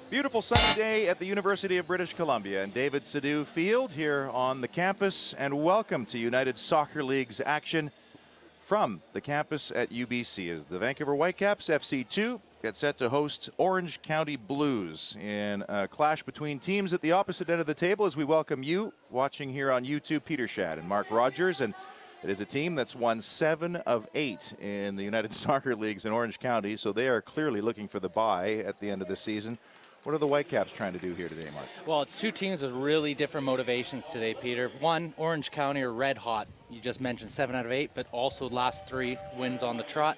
Beautiful sunny day at the University of British Columbia and David Sidhu Field here on the campus, and welcome to United Soccer League's action from the campus at UBC as the Vancouver Whitecaps FC2 get set to host Orange County Blues in a clash between teams at the opposite end of the table. As we welcome you watching here on YouTube, Peter Shad and Mark Rogers, and it is a team that's won 7 of 8 in the United Soccer Leagues in Orange County, so they are clearly looking for the bye at the end of the season. What are the Whitecaps trying to do here today, Mark? Well, it's two teams with really different motivations today, Peter. One, Orange County are red hot. You just mentioned 7 out of 8, but also last 3 wins on the trot.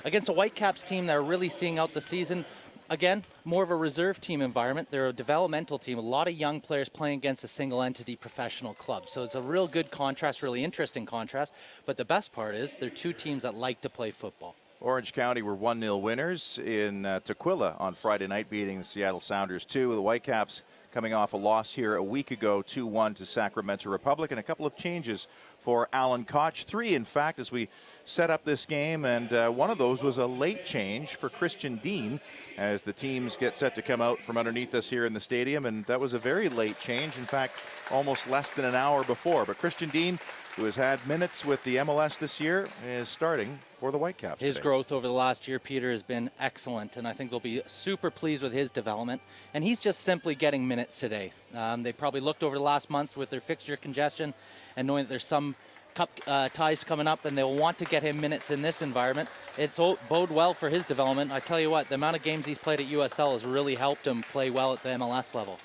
Against a Whitecaps team that are really seeing out the season, again, more of a reserve team environment. They're a developmental team, a lot of young players playing against a single entity professional club. So it's a real good contrast, really interesting contrast. But the best part is they're two teams that like to play football. Orange County were 1-0 winners in Tukwila on Friday night, beating the Seattle Sounders 2. The Whitecaps coming off a loss here a week ago, 2-1 to Sacramento Republic, and a couple of changes for Alan Koch. 3, in fact, as we set up this game, and one of those was a late change for Christian Dean as the teams get set to come out from underneath us here in the stadium, and that was a very late change, in fact, almost less than an hour before. But Christian Dean, who has had minutes with the MLS this year, is starting for the Whitecaps His today. growth over the last year, Peter, has been excellent, and I think they'll be super pleased with his development. And he's just simply getting minutes today. They probably looked over the last month with their fixture congestion and knowing that there's some cup ties coming up, and they'll want to get him minutes in this environment. It's bode well for his development. I tell you what, the amount of games he's played at USL has really helped him play well at the MLS level.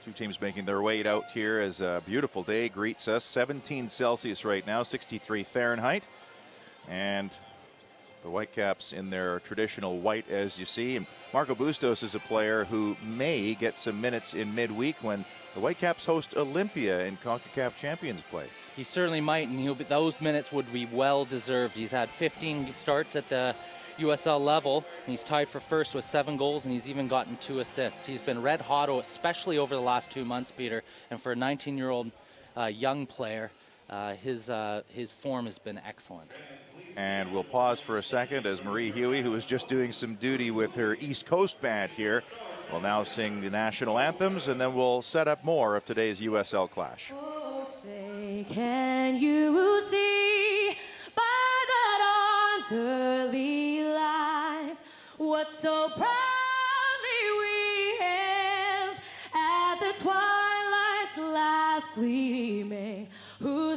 Two teams making their way out here as a beautiful day greets us. 17 Celsius right now, 63 Fahrenheit. And the Whitecaps in their traditional white, as you see. And Marco Bustos is a player who may get some minutes in midweek when the Whitecaps host Olympia in CONCACAF Champions play. He certainly might, and those minutes would be well deserved. He's had 15 starts at the USL level, and he's tied for first with 7 goals, and he's even gotten 2 assists. He's been red hot, especially over the last 2 months, Peter, and for a 19-year-old young player, his form has been excellent. And we'll pause for a second as Marie Huey, who is just doing some duty with her East Coast band here, will now sing the national anthems, and then we'll set up more of today's USL clash. Oh, say, can you see by the dawn's early light what so proudly we hailed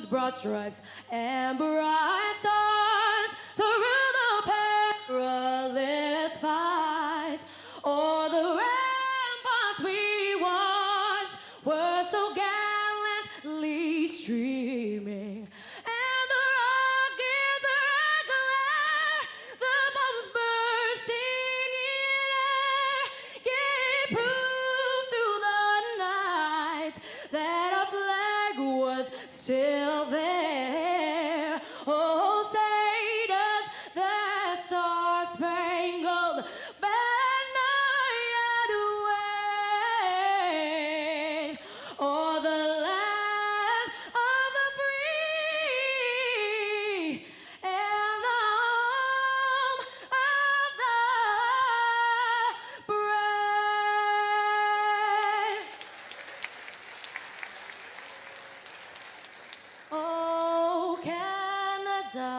broad stripes and bright stars through the perilous fights. All the ramparts we watched were so gallantly streaming, and the rockets red glare, the bombs bursting in air, gave proof through the night that our flag was still there. Oh, say does that star-spangled banner yet wave o'er the land of the free and the home of the brave. Oh, Canada,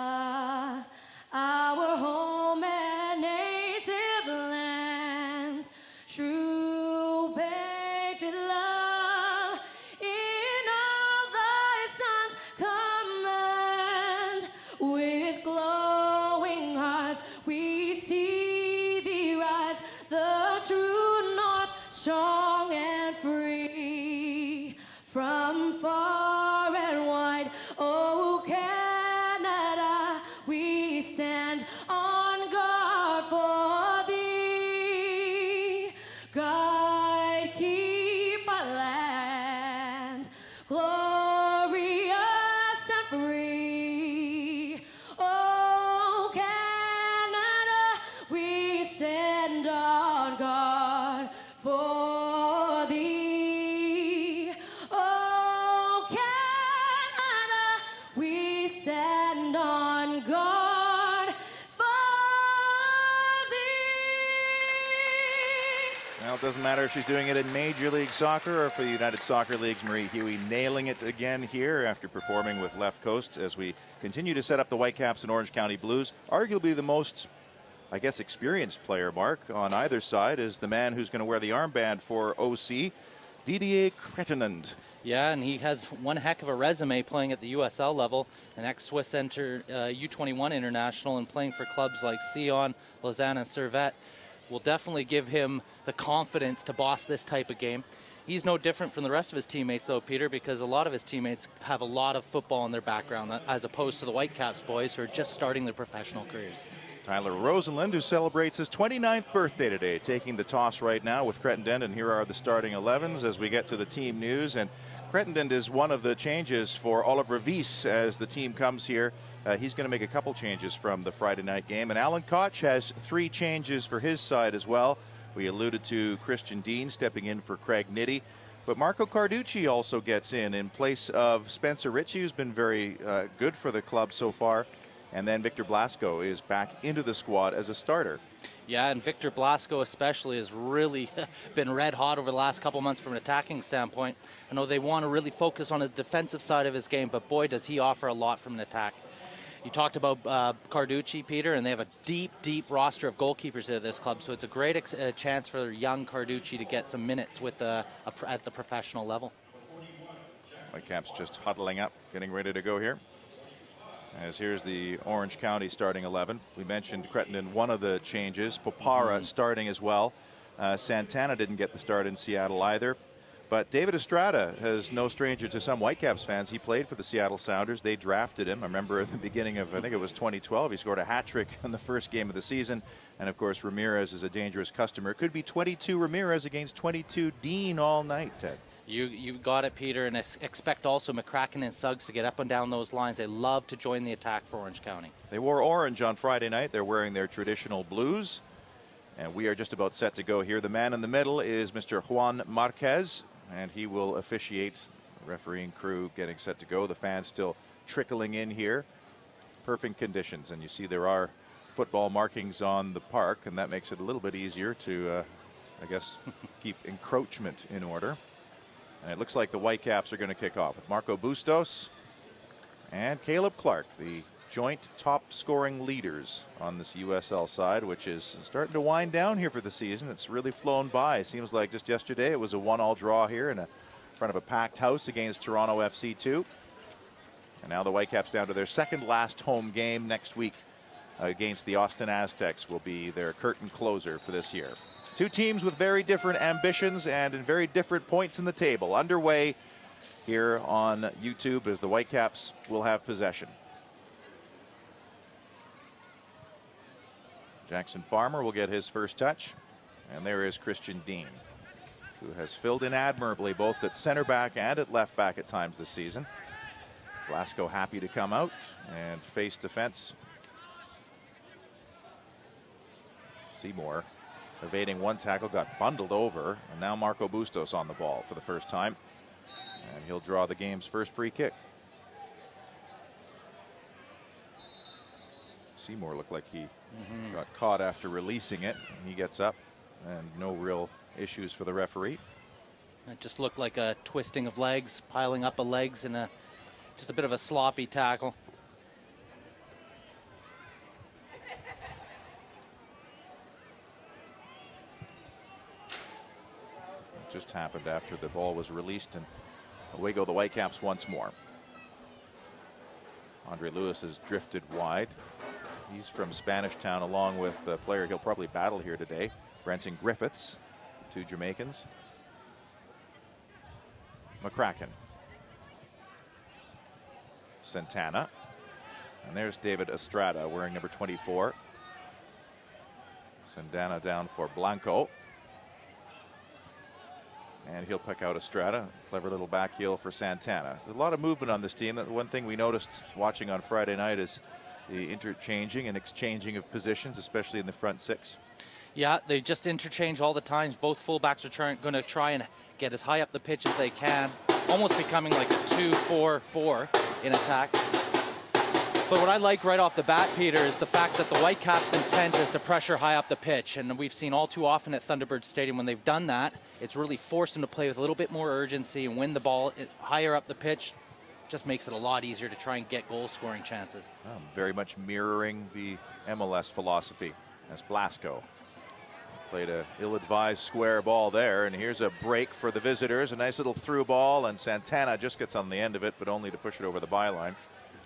our home and native land, true patriot love in all thy sons command. With glowing hearts we see thee rise, the true north, strong and free. From far and wide, oh Canada, we stand on guard for thee. Guide, keep our land glorious and free. Oh Canada, we stand on guard for thee. Oh Canada, we stand on guard for thee. Well, it doesn't matter if she's doing it in Major League Soccer or for the United Soccer Leagues. Marie Huey nailing it again here after performing with Left Coast as we continue to set up the Whitecaps and Orange County Blues. Arguably the most, I guess, experienced player, Mark, on either side is the man who's going to wear the armband for OC, Didier Cretinand. Yeah, and he has one heck of a resume playing at the USL level, an ex-Swiss U21 international, and playing for clubs like Sion, Lausanne, and Servette will definitely give him the confidence to boss this type of game. He's no different from the rest of his teammates, though, Peter, because a lot of his teammates have a lot of football in their background, as opposed to the Whitecaps boys who are just starting their professional careers. Tyler Rosenlund, who celebrates his 29th birthday today, taking the toss right now with Cretinand, and here are the starting 11s as we get to the team news. And Cretinand is one of the changes for Oliver Wies as the team comes here. He's going to make a couple changes from the Friday night game. And Alan Koch has 3 changes for his side as well. We alluded to Christian Dean stepping in for Craig Nitty. But Marco Carducci also gets in place of Spencer Ritchie, who's been very good for the club so far. And then Victor Blasco is back into the squad as a starter. Yeah, and Victor Blasco especially has really been red hot over the last couple months from an attacking standpoint. I know they want to really focus on the defensive side of his game, but boy, does he offer a lot from an attack. You talked about Carducci, Peter, and they have a deep, deep roster of goalkeepers at this club, so it's a great chance for young Carducci to get some minutes with at the professional level. Whitecaps just huddling up, getting ready to go here. As here's the Orange County starting 11. We mentioned Cretinand, one of the changes. Popara starting as well. Santana didn't get the start in Seattle either. But David Estrada is no stranger to some Whitecaps fans. He played for the Seattle Sounders. They drafted him. I remember at the beginning of, I think it was 2012, he scored a hat trick in the first game of the season. And of course, Ramirez is a dangerous customer. It could be 22 Ramirez against 22 Dean all night, Ted. You got it, Peter, and expect also McCracken and Suggs to get up and down those lines. They love to join the attack for Orange County. They wore orange on Friday night. They're wearing their traditional blues. And we are just about set to go here. The man in the middle is Mr. Juan Marquez, and he will officiate. The refereeing crew getting set to go. The fans still trickling in here. Perfect conditions, and you see there are football markings on the park, and that makes it a little bit easier to, I guess, keep encroachment in order. And it looks like the Whitecaps are going to kick off with Marco Bustos and Caleb Clark, the joint top scoring leaders on this USL side, which is starting to wind down here for the season. It's really flown by. It seems like just yesterday it was a 1-1 draw here in front of a packed house against Toronto FC 2. And now the Whitecaps down to their second last home game next week against the Austin Aztecs will be their curtain closer for this year. Two teams with very different ambitions and in very different points in the table. Underway here on YouTube as the Whitecaps will have possession. Jackson Farmer will get his first touch. And there is Christian Dean, who has filled in admirably both at center back and at left back at times this season. Glasgow happy to come out and face defense. Seymour evading one tackle, got bundled over, and now Marco Bustos on the ball for the first time. And he'll draw the game's first free kick. Seymour looked like he got caught after releasing it. He gets up, and no real issues for the referee. It just looked like a twisting of legs, piling up of legs, and just a bit of a sloppy tackle. It just happened after the ball was released, and away go the Whitecaps once more. Andre Lewis has drifted wide. He's from Spanish Town, along with a player he'll probably battle here today, Brenton Griffiths, two Jamaicans. McCracken. Santana. And there's David Estrada wearing number 24. Santana down for Blanco. And he'll pick out Estrada. Clever little back heel for Santana. There's a lot of movement on this team. The one thing we noticed watching on Friday night is the interchanging and exchanging of positions, especially in the front six. Yeah, they just interchange all the time. Both fullbacks are going to try and get as high up the pitch as they can, almost becoming like a 2-4-4 in attack. But what I like right off the bat, Peter, is the fact that the Whitecaps' intent is to pressure high up the pitch. And we've seen all too often at Thunderbird Stadium when they've done that, it's really forced them to play with a little bit more urgency and win the ball higher up the pitch. Just makes it a lot easier to try and get goal-scoring chances. Very much mirroring the MLS philosophy as Blasco played a ill-advised square ball there, and here's a break for the visitors. A nice little through ball, and Santana just gets on the end of it, but only to push it over the byline.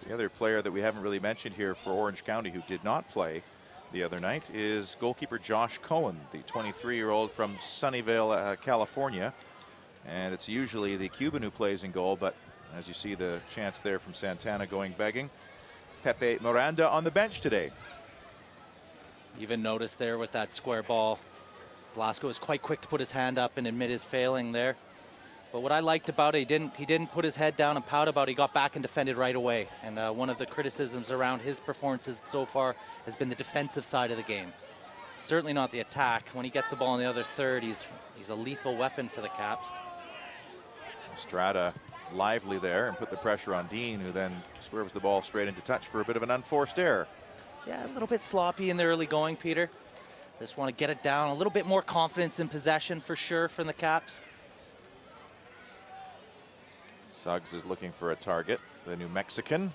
The other player that we haven't really mentioned here for Orange County who did not play the other night is goalkeeper Josh Cohen, the 23-year-old from Sunnyvale, California. And it's usually the Cuban who plays in goal, but as you see the chance there from Santana going begging. Pepe Miranda on the bench today. Even noticed there with that square ball, Blasco was quite quick to put his hand up and admit his failing there. But what I liked about it, he didn't put his head down and pout about it. He got back and defended right away. And one of the criticisms around his performances so far has been the defensive side of the game. Certainly not the attack. When he gets the ball in the other third, he's a lethal weapon for the Caps. Estrada lively there and put the pressure on Dean, who then swerves the ball straight into touch for a bit of an unforced error. Yeah, a little bit sloppy in the early going, Peter. Just want to get it down. A little bit more confidence in possession for sure from the Caps. Suggs is looking for a target, the New Mexican.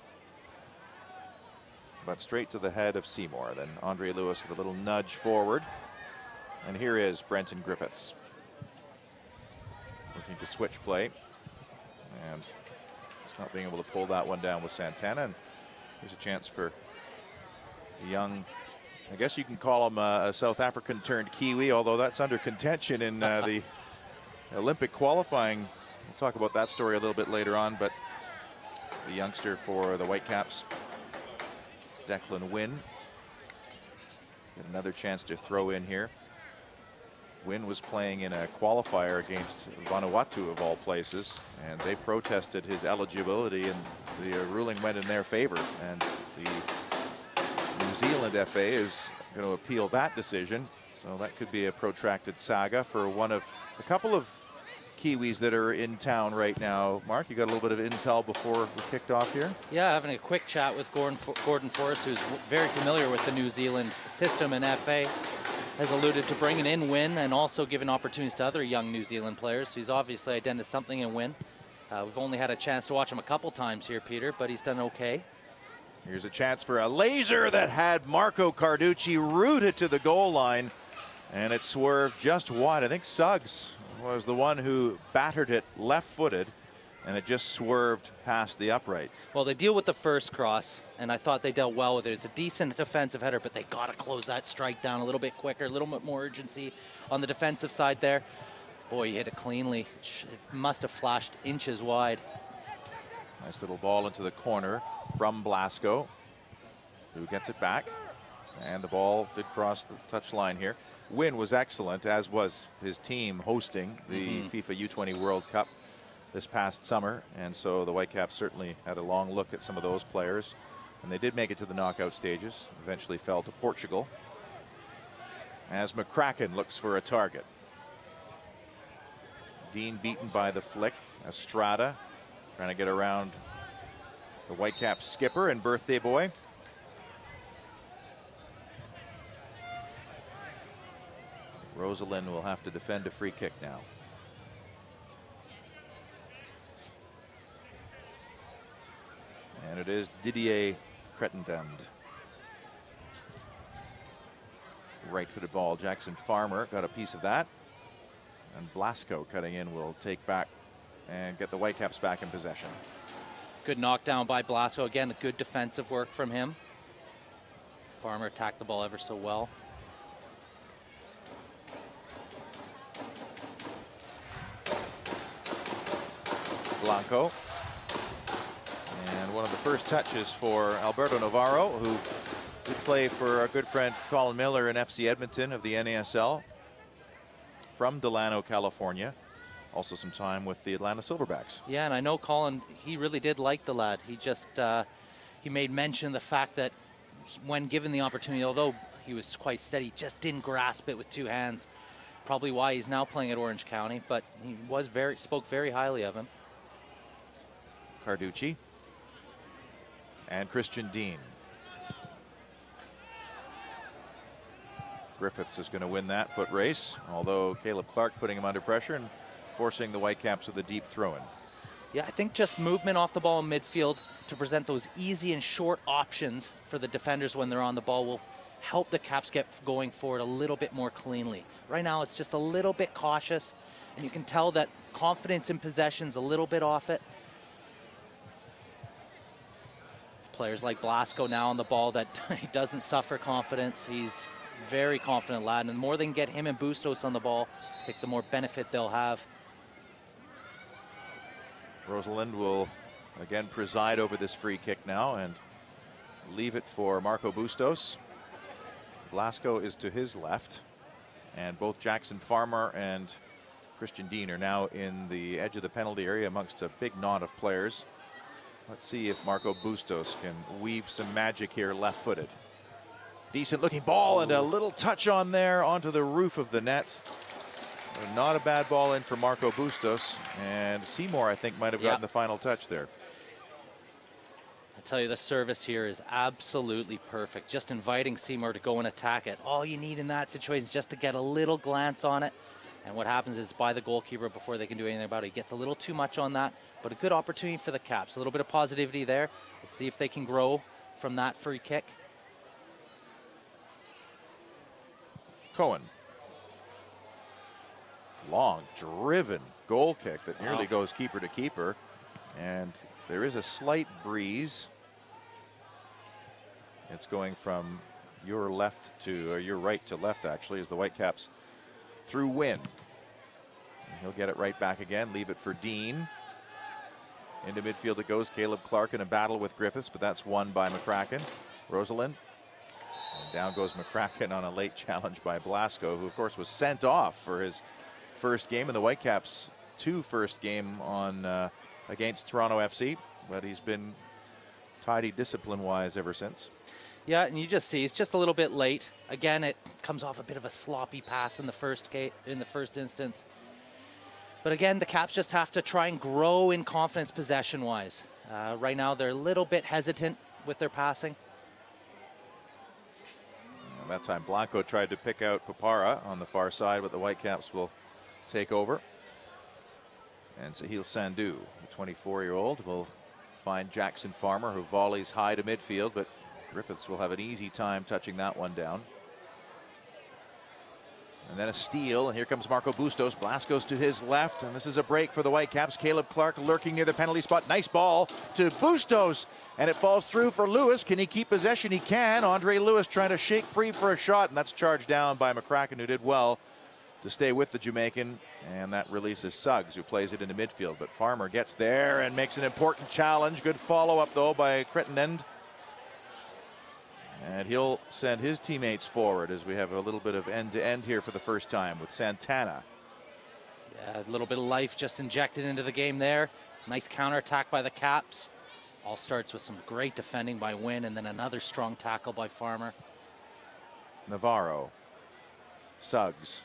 But straight to the head of Seymour. Then Andre Lewis with a little nudge forward. And here is Brenton Griffiths. Looking to switch play. And just not being able to pull that one down with Santana. And here's a chance for the young, I guess you can call him a South African turned Kiwi, although that's under contention in the Olympic qualifying. We'll talk about that story a little bit later on, but the youngster for the Whitecaps, Declan Wynn. Get another chance to throw in here. Wynn was playing in a qualifier against Vanuatu of all places, and they protested his eligibility, and the ruling went in their favor. And the New Zealand FA is going to appeal that decision, so that could be a protracted saga for one of a couple of Kiwis that are in town right now. Mark, you got a little bit of intel before we kicked off here? Yeah, having a quick chat with Gordon Forrest, who's very familiar with the New Zealand system and FA, has alluded to bringing in Wynn and also giving opportunities to other young New Zealand players. So he's obviously identified something in Wynn. We've only had a chance to watch him a couple times here, Peter, but he's done okay. Here's a chance for a laser that had Marco Carducci rooted to the goal line, and it swerved just wide. I think Suggs was the one who battered it left-footed, and it just swerved past the upright. Well, they deal with the first cross, and I thought they dealt well with it. It's a decent defensive header, but they got to close that strike down a little bit quicker, a little bit more urgency on the defensive side there. Boy, he hit it cleanly. It must have flashed inches wide. Nice little ball into the corner from Blasco, who gets it back. And the ball did cross the touchline here. Win was excellent, as was his team hosting the FIFA U20 World Cup this past summer. And so the Whitecaps certainly had a long look at some of those players. And they did make it to the knockout stages, eventually fell to Portugal. As McCracken looks for a target. Dean beaten by the flick. Estrada trying to get around the Whitecaps skipper and birthday boy. Rosalind will have to defend a free kick now. And it is Didier Cretendand. Right-footed ball. Jackson Farmer got a piece of that. And Blasco cutting in will take back and get the Whitecaps back in possession. Good knockdown by Blasco. Again, good defensive work from him. Farmer attacked the ball ever so well. Blanco. And one of the first touches for Alberto Navarro, who did play for our good friend Colin Miller in FC Edmonton of the NASL from Delano, California. Also some time with the Atlanta Silverbacks. Yeah, and I know Colin, he really did like the lad. He just, he made mention of the fact that when given the opportunity, although he was quite steady, just didn't grasp it with two hands. Probably why he's now playing at Orange County, but he was spoke very highly of him. Carducci and Christian Dean. Griffiths is going to win that foot race, although Caleb Clark putting him under pressure and forcing the Whitecaps with a deep throw-in. Yeah, I think just movement off the ball in midfield to present those easy and short options for the defenders when they're on the ball will help the Caps get going forward a little bit more cleanly. Right now, it's just a little bit cautious, and you can tell that confidence in possession's a little bit off it. Players like Blasco now on the ball that he doesn't suffer confidence. He's very confident lad, and the more they can get him and Bustos on the ball, I think the more benefit they'll have. Rosalind will again preside over this free kick now and leave it for Marco Bustos. Blasco is to his left, and both Jackson Farmer and Christian Dean are now in the edge of the penalty area amongst a big knot of players. Let's see if Marco Bustos can weave some magic here left-footed. Decent looking ball and a little touch on there onto the roof of the net. Not a bad ball in for Marco Bustos, and Seymour I think might have gotten the final touch there. I tell you, the service here is absolutely perfect. Just inviting Seymour to go and attack it. All you need in that situation is just to get a little glance on it. And what happens is by the goalkeeper before they can do anything about it. He gets a little too much on that, but a good opportunity for the Caps. A little bit of positivity there. Let's see if they can grow from that free kick. Cohen. Long, driven goal kick that nearly goes keeper to keeper. And there is a slight breeze. It's going from your left to, or your right to left actually, as the Whitecaps through Win. And he'll get it right back again, leave it for Dean. Into midfield it goes. Caleb Clark in a battle with Griffiths, but that's won by McCracken. Rosalind. And down goes McCracken on a late challenge by Blasco, who of course was sent off for his first game in the Whitecaps' first game on against Toronto FC, but he's been tidy discipline-wise ever since. Yeah, and you just see it's just a little bit late. Again, it comes off a bit of a sloppy pass in the first instance. But again, the Caps just have to try and grow in confidence possession-wise. Right now, they're a little bit hesitant with their passing. And that time, Blanco tried to pick out Papara on the far side, but the Whitecaps will take over. And Sahil Sandhu, the 24-year-old, will find Jackson Farmer, who volleys high to midfield, but Griffiths will have an easy time touching that one down. And then a steal, and here comes Marco Bustos. Blasco's to his left, and this is a break for the Whitecaps. Caleb Clark lurking near the penalty spot. Nice ball to Bustos, and it falls through for Lewis. Can he keep possession? He can. Andre Lewis trying to shake free for a shot, and that's charged down by McCracken, who did well to stay with the Jamaican, and that releases Suggs, who plays it into midfield. But Farmer gets there and makes an important challenge. Good follow-up, though, by Crittenden. And he'll send his teammates forward as we have a little bit of end-to-end here for the first time with Santana. Yeah, a little bit of life just injected into the game there. Nice counterattack by the Caps. All starts with some great defending by Wynn, and then another strong tackle by Farmer. Navarro. Suggs.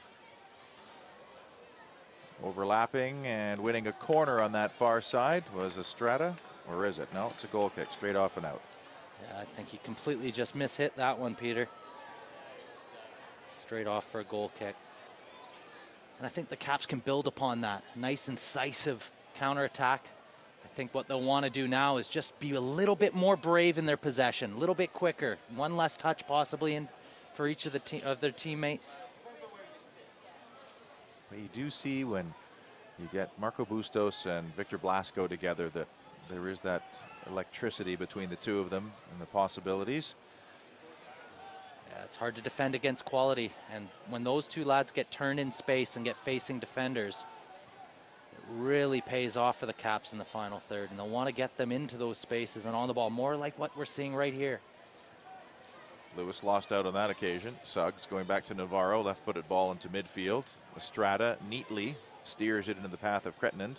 Overlapping and winning a corner on that far side was Estrada, or is it? No, it's a goal kick, straight off and out. Yeah, I think he completely just mishit that one, Peter. Straight off for a goal kick. And I think the Caps can build upon that. Nice, incisive counterattack. I think what they'll want to do now is just be a little bit more brave in their possession, a little bit quicker. One less touch possibly in for each of their teammates. But you do see when you get Marco Bustos and Victor Blasco together that there is that electricity between the two of them and the possibilities. Yeah, it's hard to defend against quality, and when those two lads get turned in space and get facing defenders, it really pays off for the Caps in the final third, and they'll want to get them into those spaces and on the ball, more like what we're seeing right here. Lewis lost out on that occasion. Suggs going back to Navarro, left-footed ball into midfield. Estrada neatly steers it into the path of Crittenden.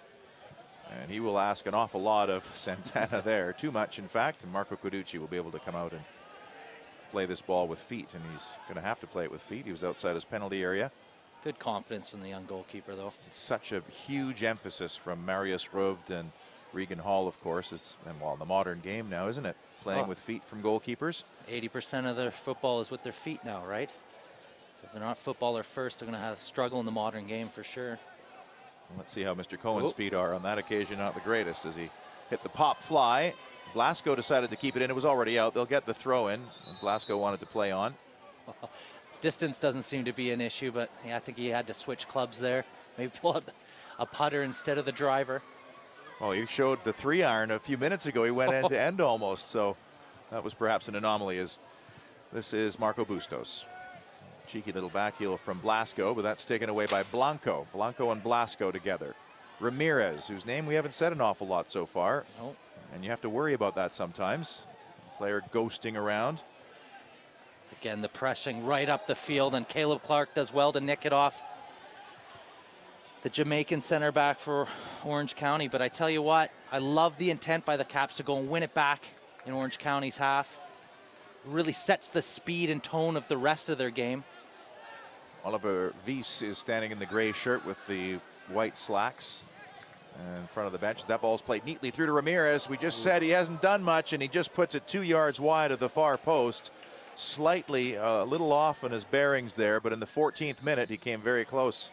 And he will ask an awful lot of Santana there. Too much, in fact. And Marco Carducci will be able to come out and play this ball with feet. And he's going to have to play it with feet. He was outside his penalty area. Good confidence from the young goalkeeper, though. Such a huge emphasis from Marius Roved and Regan Hall, of course. And well, the modern game now, isn't it? Playing with feet from goalkeepers. 80% of their football is with their feet now, right? So if they're not footballer first, they're going to have struggle in the modern game for sure. Let's see how Mr. Cohen's feet are on that occasion. Not the greatest as he hit the pop fly. Blasco decided to keep it in. It was already out. They'll get the throw in. Blasco wanted to play on. Well, distance doesn't seem to be an issue, but yeah, I think he had to switch clubs there. Maybe pull out a putter instead of the driver. Oh, he showed the 3-iron a few minutes ago. He went end to end almost. So that was perhaps an anomaly as this is Marco Bustos. Cheeky little back heel from Blasco, but that's taken away by Blanco. Blanco and Blasco together. Ramirez, whose name we haven't said an awful lot so far. Nope. And you have to worry about that sometimes. Player ghosting around. Again, the pressing right up the field, and Caleb Clark does well to nick it off the Jamaican center back for Orange County. But I tell you what, I love the intent by the Caps to go and win it back in Orange County's half. Really sets the speed and tone of the rest of their game. Oliver Weiss is standing in the gray shirt with the white slacks in front of the bench. That ball's played neatly through to Ramirez. We just said he hasn't done much, and he just puts it 2 yards wide of the far post. Slightly a little off on his bearings there, but in the 14th minute, he came very close.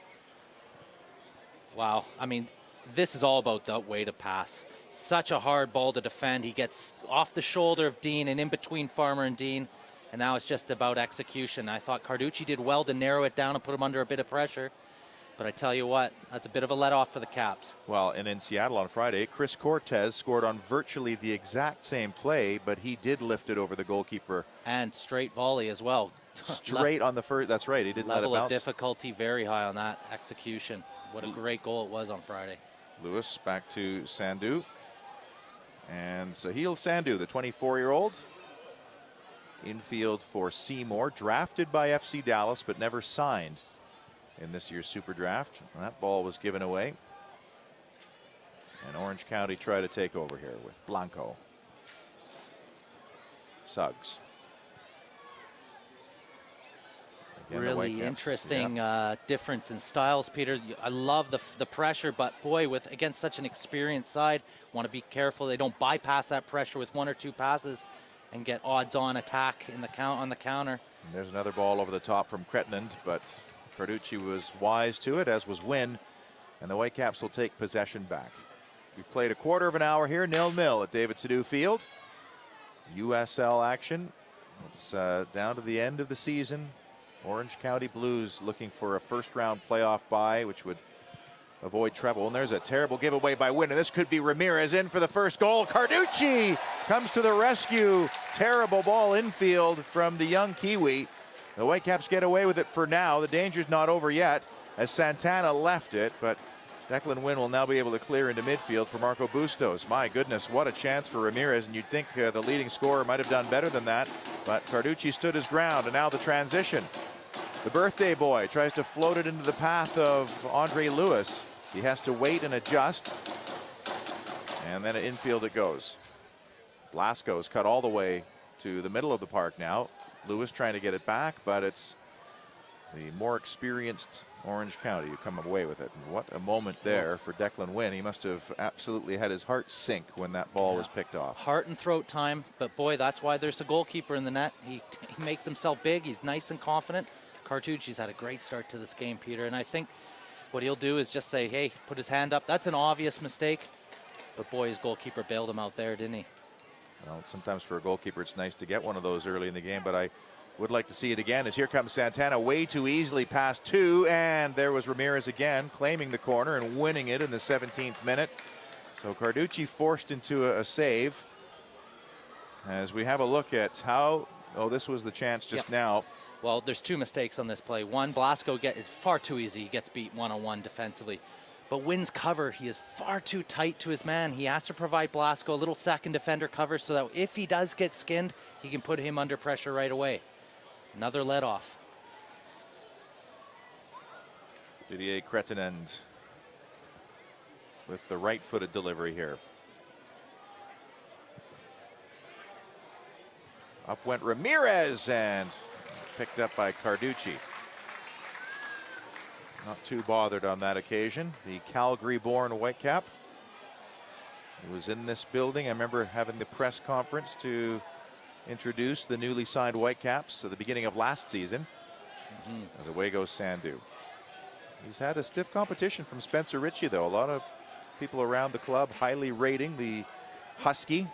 Wow, I mean, this is all about the way to pass. Such a hard ball to defend. He gets off the shoulder of Dean and in between Farmer and Dean, and now it's just about execution. I thought Carducci did well to narrow it down and put him under a bit of pressure, but I tell you what, that's a bit of a let-off for the Caps. Well, and in Seattle on Friday, Chris Cortez scored on virtually the exact same play, but he did lift it over the goalkeeper. And straight volley as well. Straight on the first, that's right, he didn't let it bounce. Level of difficulty very high on that execution. What a great goal it was on Friday. Lewis back to Sandhu. And Sahil Sandhu, the 24-year-old, infield for Seymour, drafted by FC Dallas, but never signed in this year's Super Draft. That ball was given away. And Orange County try to take over here with Blanco. Suggs. Again, really interesting difference in styles, Peter. I love the pressure, but boy, with against such an experienced side, want to be careful they don't bypass that pressure with 1 or 2 passes and get odds-on attack in the on the counter. And there's another ball over the top from Crittenden, but Carducci was wise to it, as was Wynn, and the Whitecaps will take possession back. We've played a quarter of an hour here, 0-0 at David Sadu Field. USL action. It's down to the end of the season. Orange County Blues looking for a first-round playoff bye, which would avoid trouble. And there's a terrible giveaway by Wynn, and this could be Ramirez in for the first goal. Carducci comes to the rescue. Terrible ball infield from the young Kiwi. The Whitecaps get away with it for now. The danger's not over yet as Santana left it, but Declan Wynn will now be able to clear into midfield for Marco Bustos. My goodness, what a chance for Ramirez, and you'd think the leading scorer might have done better than that, but Carducci stood his ground. And now the transition. The birthday boy tries to float it into the path of Andre Lewis. He has to wait and adjust, and then infield it goes. Blasco's cut all the way to the middle of the park now. Lewis trying to get it back, but it's the more experienced Orange County who come away with it. And what a moment there for Declan Wynn. He must have absolutely had his heart sink when that ball was picked off. Heart and throat time, but boy, that's why there's a goalkeeper in the net. He makes himself big. He's nice and confident. Carducci's had a great start to this game, Peter, and I think what he'll do is just say, hey, put his hand up. That's an obvious mistake, but boy, his goalkeeper bailed him out there, didn't he? Well, sometimes for a goalkeeper it's nice to get one of those early in the game, but I would like to see it again as here comes Santana way too easily past two, and there was Ramirez again claiming the corner and winning it in the 17th minute. So Carducci forced into a save. As we have a look at how, this was the chance just now. Well, there's two mistakes on this play. One, Blasco it's far too easy. He gets beat one-on-one defensively. But Wynn's cover, he is far too tight to his man. He has to provide Blasco a little second defender cover so that if he does get skinned, he can put him under pressure right away. Another let off. Didier Cretinend with the right-footed delivery here. Up went Ramirez and picked up by Carducci. Not too bothered on that occasion. The Calgary-born Whitecap. He was in this building. I remember having the press conference to introduce the newly signed Whitecaps at the beginning of last season. As away goes Sandu. He's had a stiff competition from Spencer Ritchie, though. A lot of people around the club highly rating the Husky.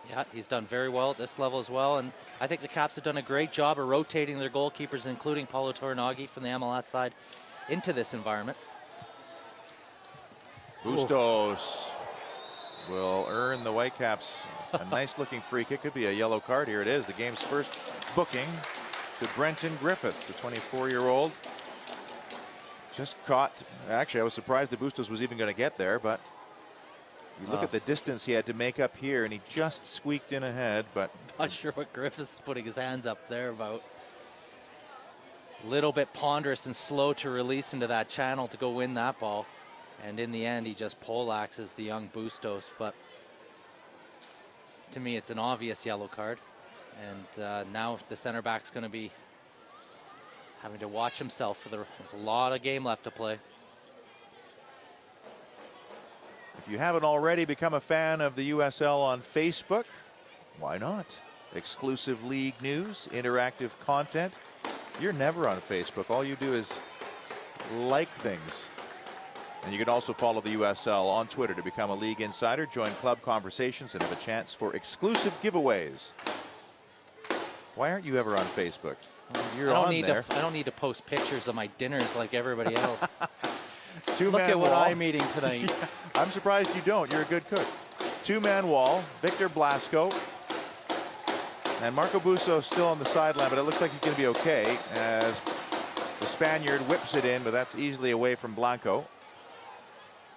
Yeah, he's done very well at this level as well, and I think the Caps have done a great job of rotating their goalkeepers, including Paulo Torinagi from the MLS side, into this environment. Bustos will earn the Whitecaps a nice-looking free kick. Could be a yellow card. Here it is, the game's first booking to Brenton Griffiths, the 24-year-old. Just caught. Actually, I was surprised that Bustos was even going to get there, but you look at the distance he had to make up here, and he just squeaked in ahead, but not sure what Griffiths is putting his hands up there about. Little bit ponderous and slow to release into that channel to go win that ball. And in the end, he just poleaxes the young Bustos. But to me, it's an obvious yellow card. And now the center back's going to be having to watch himself. There's a lot of game left to play. if you haven't already become a fan of the USL on Facebook, why not? Exclusive league news, interactive content. You're never on Facebook. All you do is like things. And you can also follow the USL on Twitter to become a league insider, join club conversations, and have a chance for exclusive giveaways. Why aren't you ever on Facebook? You're on there. I don't need to post pictures of my dinners like everybody else. Two-man Look at what wall. I'm eating tonight. Yeah, I'm surprised you don't. You're a good cook. Two-man wall. Victor Blasco. And Marco Bustos still on the sideline, but it looks like he's going to be okay as the Spaniard whips it in, but that's easily away from Blanco.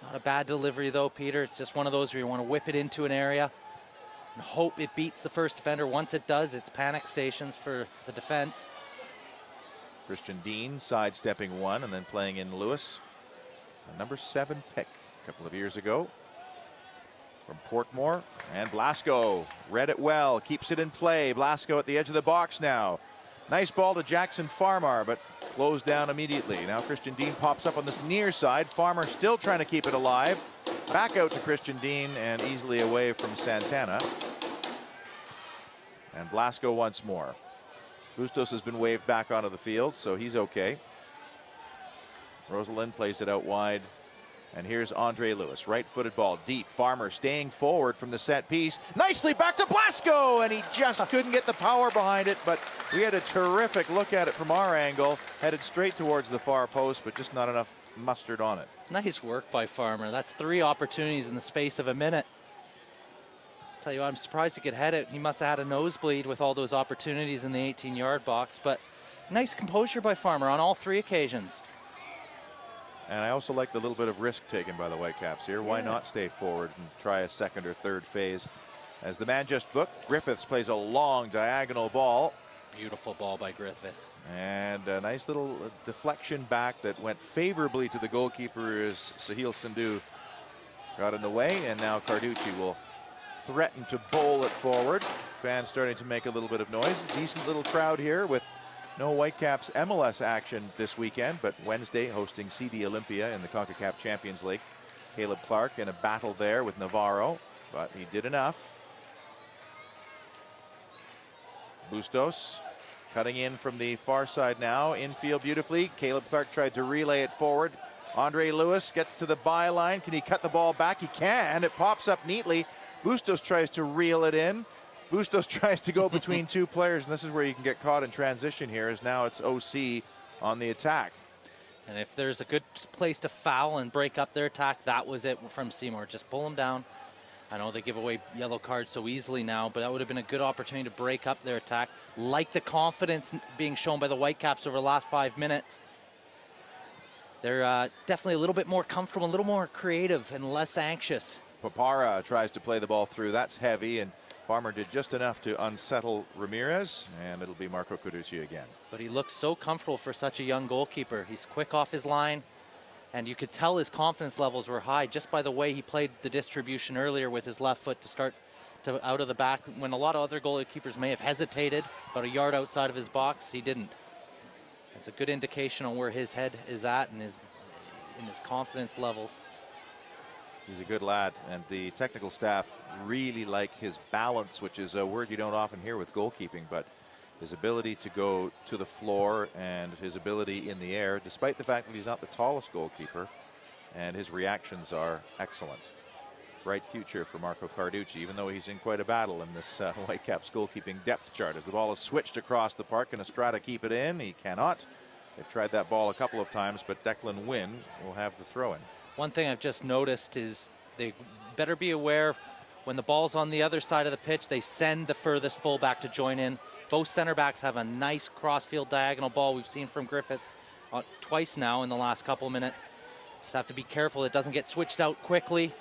Not a bad delivery, though, Peter. It's just one of those where you want to whip it into an area and hope it beats the first defender. Once it does, it's panic stations for the defense. Christian Dean sidestepping one and then playing in Lewis. A number 7 pick a couple of years ago from Portmore. And Blasco read it well, keeps it in play. Blasco at the edge of the box now. Nice ball to Jackson Farmar, but closed down immediately. Now Christian Dean pops up on this near side. Farmer still trying to keep it alive. Back out to Christian Dean and easily away from Santana. And Blasco once more. Bustos has been waved back onto the field, so he's okay. Rosalind plays it out wide. And here's Andre Lewis, right-footed ball, deep. Farmer staying forward from the set piece. Nicely back to Blasco, and he just couldn't get the power behind it, but we had a terrific look at it from our angle, headed straight towards the far post, but just not enough mustard on it. Nice work by Farmer. That's 3 opportunities in the space of a minute. Tell you what, I'm surprised he could head it. He must have had a nosebleed with all those opportunities in the 18-yard box, but nice composure by Farmer on all 3 occasions. And I also like the little bit of risk taken by the Whitecaps here. Why not stay forward and try a second or third phase? As the man just booked, Griffiths plays a long diagonal ball. Beautiful ball by Griffiths. And a nice little deflection back that went favorably to the goalkeeper as Sahil Sindhu got in the way. And now Carducci will threaten to bowl it forward. Fans starting to make a little bit of noise. Decent little crowd here with no Whitecaps MLS action this weekend, but Wednesday hosting CD Olympia in the CONCACAF Champions League. Caleb Clark in a battle there with Navarro, but he did enough. Bustos cutting in from the far side now, infield beautifully. Caleb Clark tried to relay it forward. Andre Lewis gets to the byline. Can he cut the ball back? He can. It pops up neatly. Bustos tries to reel it in. Bustos tries to go between 2 players, and this is where you can get caught in transition here, as now it's OC on the attack. And if there's a good place to foul and break up their attack, that was it from Seymour. Just pull them down. I know they give away yellow cards so easily now, but that would have been a good opportunity to break up their attack. Like the confidence being shown by the Whitecaps over the last 5 minutes. They're definitely a little bit more comfortable, a little more creative and less anxious. Papara tries to play the ball through. That's heavy, and Farmer did just enough to unsettle Ramirez, and it'll be Marco Carducci again. But he looks so comfortable for such a young goalkeeper. He's quick off his line, and you could tell his confidence levels were high just by the way he played the distribution earlier with his left foot to start to out of the back, when a lot of other goalkeepers may have hesitated about a yard outside of his box. He didn't. It's a good indication on where his head is at and his confidence levels. He's a good lad, and the technical staff really like his balance, which is a word you don't often hear with goalkeeping, but his ability to go to the floor and his ability in the air, despite the fact that he's not the tallest goalkeeper, and his reactions are excellent. Bright future for Marco Carducci, even though he's in quite a battle in this Whitecaps goalkeeping depth chart. As the ball is switched across the park, can Estrada keep it in? He cannot. They've tried that ball a couple of times, but Declan Wynn will have the throw-in. One thing I've just noticed is they better be aware when the ball's on the other side of the pitch, they send the furthest fullback to join in. Both center backs have a nice crossfield diagonal ball we've seen from Griffiths twice now in the last couple of minutes. Just have to be careful it doesn't get switched out quickly,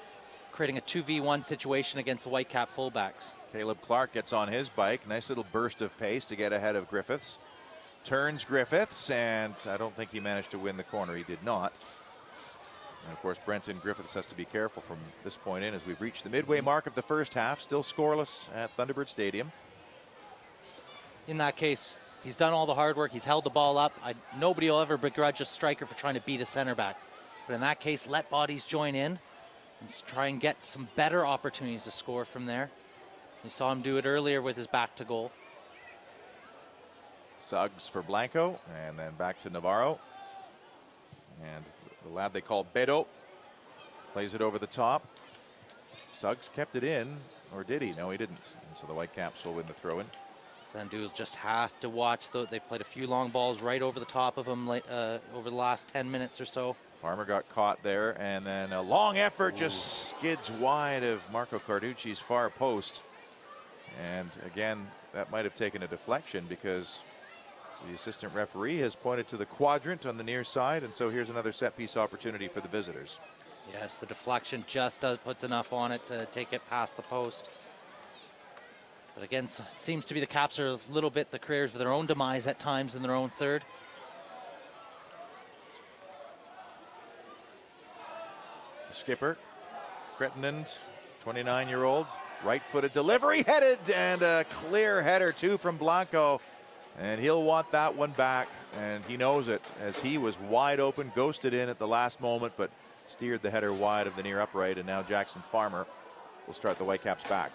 creating a 2v1 situation against the Whitecap fullbacks. Caleb Clark gets on his bike. Nice little burst of pace to get ahead of Griffiths. Turns Griffiths, and I don't think he managed to win the corner. He did not. And of course, Brenton Griffiths has to be careful from this point in as we've reached the midway mark of the first half. Still scoreless at Thunderbird Stadium. In that case, he's done all the hard work. He's held the ball up. Nobody will ever begrudge a striker for trying to beat a center back. But in that case, let bodies join in and try and get some better opportunities to score from there. You saw him do it earlier with his back to goal. Suggs for Blanco, and then back to Navarro. And the lad they call Beto plays it over the top. Suggs kept it in, or did he? No, he didn't. And so the Whitecaps will win the throw-in. Sandu will just have to watch, though. They played a few long balls right over the top of him over the last 10 minutes or so. Farmer got caught there, and then a long effort just skids wide of Marco Carducci's far post. And again, that might have taken a deflection because the assistant referee has pointed to the quadrant on the near side, and so here's another set piece opportunity for the visitors. Yes, the deflection just puts enough on it to take it past the post. But again, it seems to be the Caps are a little bit the creators of their own demise at times in their own third. The skipper, Crettenand, 29-year-old, right-footed delivery, headed, and a clear header too from Blanco. And he'll want that one back, and he knows it, as he was wide open, ghosted in at the last moment, but steered the header wide of the near upright, and now Jackson Farmer will start the Whitecaps back.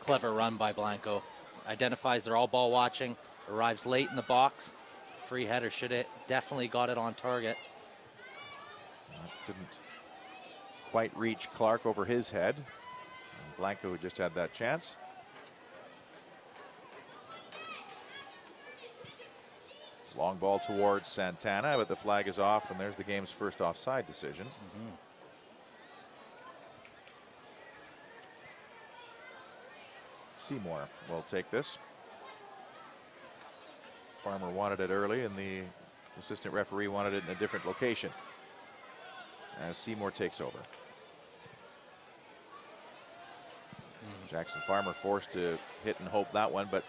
Clever run by Blanco. Identifies they're all ball watching, arrives late in the box. Free header, should have definitely got it on target. Couldn't quite reach Clark over his head. And Blanco, who just had that chance. Long ball towards Santana, but the flag is off, and there's the game's first offside decision. Seymour will take this. Farmer wanted it early, and the assistant referee wanted it in a different location. As Seymour takes over. Jackson Farmer forced to hit and hope that one, but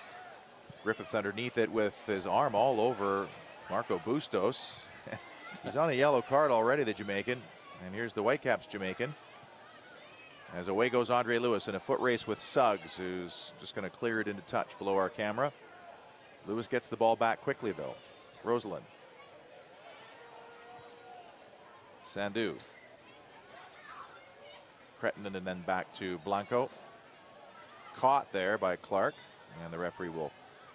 Griffiths underneath it with his arm all over Marco Bustos. He's on a yellow card already, the Jamaican. And here's the Whitecaps Jamaican. As away goes Andre Lewis in a foot race with Suggs, who's just going to clear it into touch below our camera. Lewis gets the ball back quickly, though. Rosalind. Sandu. Cretton and then back to Blanco. Caught there by Clark. And the referee will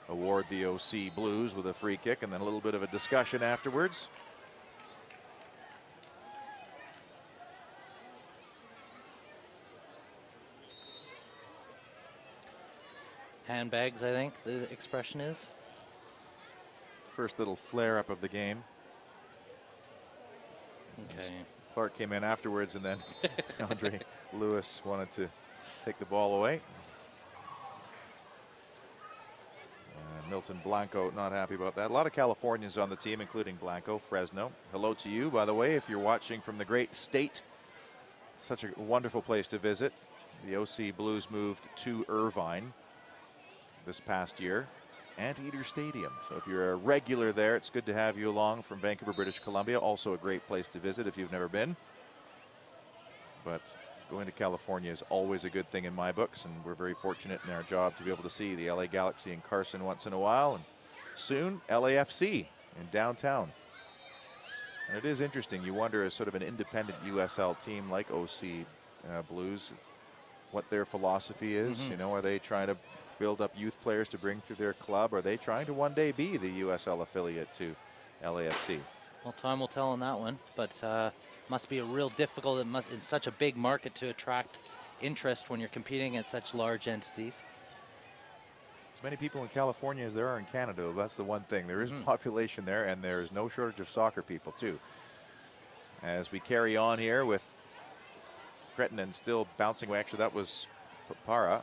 award the OC Blues with a free kick, and then a little bit of a discussion afterwards. Handbags, I think the expression is. First little flare up of the game. Okay. Clark came in afterwards, and then Andre Lewis wanted to take the ball away. Milton Blanco not happy about that. A lot of Californians on the team, including Blanco. Fresno. Hello to you, by the way, if you're watching from the great state. Such a wonderful place to visit. The OC Blues moved to Irvine this past year. Anteater Stadium. So if you're a regular there, it's good to have you along from Vancouver, British Columbia. Also a great place to visit if you've never been. But going to California is always a good thing in my books, and we're very fortunate in our job to be able to see the LA Galaxy in Carson once in a while, and soon LAFC in downtown. And it is interesting. You wonder, as sort of an independent USL team like OC Blues, what their philosophy is. You know, are they trying to build up youth players to bring through their club? Are they trying to one day be the USL affiliate to LAFC? Well, time will tell on that one, but must be a real difficult in such a big market to attract interest when you're competing against such large entities. As many people in California as there are in Canada, that's the one thing. There is population there, and there's no shortage of soccer people too. As we carry on here with Cretton still bouncing away. Actually, that was Papara,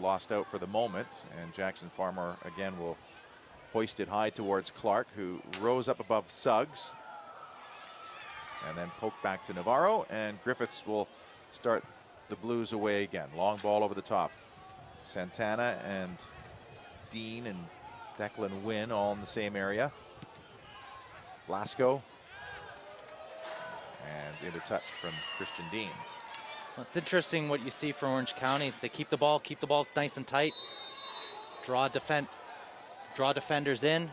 lost out for the moment, and Jackson Farmer again will hoist it high towards Clark, who rose up above Suggs. And then poke back to Navarro, and Griffiths will start the Blues away again. Long ball over the top. Santana and Dean and Declan Wynn all in the same area. Blasco. And into touch from Christian Dean. Well, it's interesting what you see from Orange County. They keep the ball nice and tight. Draw defenders in,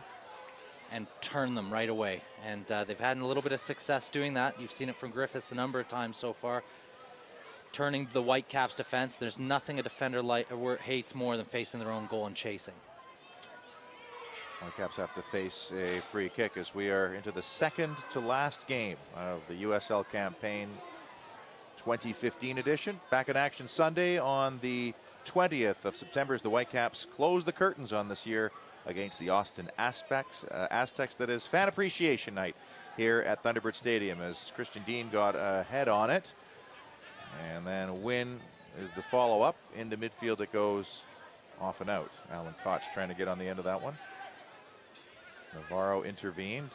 and turn them right away. And they've had a little bit of success doing that. You've seen it from Griffiths a number of times so far. Turning the Whitecaps defense. There's nothing a defender hates more than facing their own goal and chasing. Whitecaps have to face a free kick as we are into the second to last game of the USL campaign 2015 edition. Back in action Sunday on the 20th of September as the Whitecaps close the curtains on this year against the Austin Aztecs. That is Fan Appreciation Night here at Thunderbird Stadium, as Christian Dean got a head on it. And then Wynn is the follow-up. Into midfield it goes, off and out. Alan Koch trying to get on the end of that one. Navarro intervened.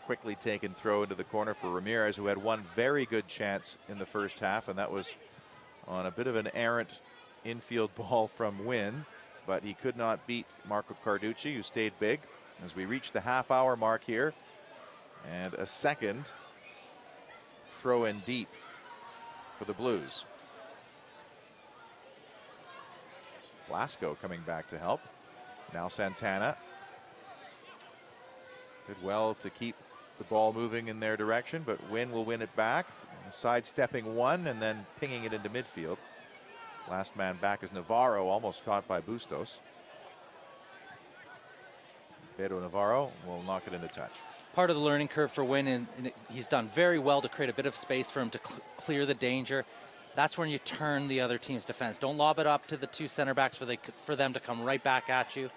Quickly taken throw into the corner for Ramirez, who had one very good chance in the first half, and that was on a bit of an errant infield ball from Wynn. But he could not beat Marco Carducci, who stayed big, as we reach the half-hour mark here. And a second throw in deep for the Blues. Blasco coming back to help. Now Santana. Did well to keep the ball moving in their direction, but Wynn will win it back. Sidestepping one and then pinging it into midfield. Last man back is Navarro, almost caught by Bustos. Pedro Navarro will knock it into touch. part of the learning curve for Wynn, and he's done very well to create a bit of space for him to clear the danger. That's when you turn the other team's defense. Don't lob it up to the two center backs for them to come right back at you.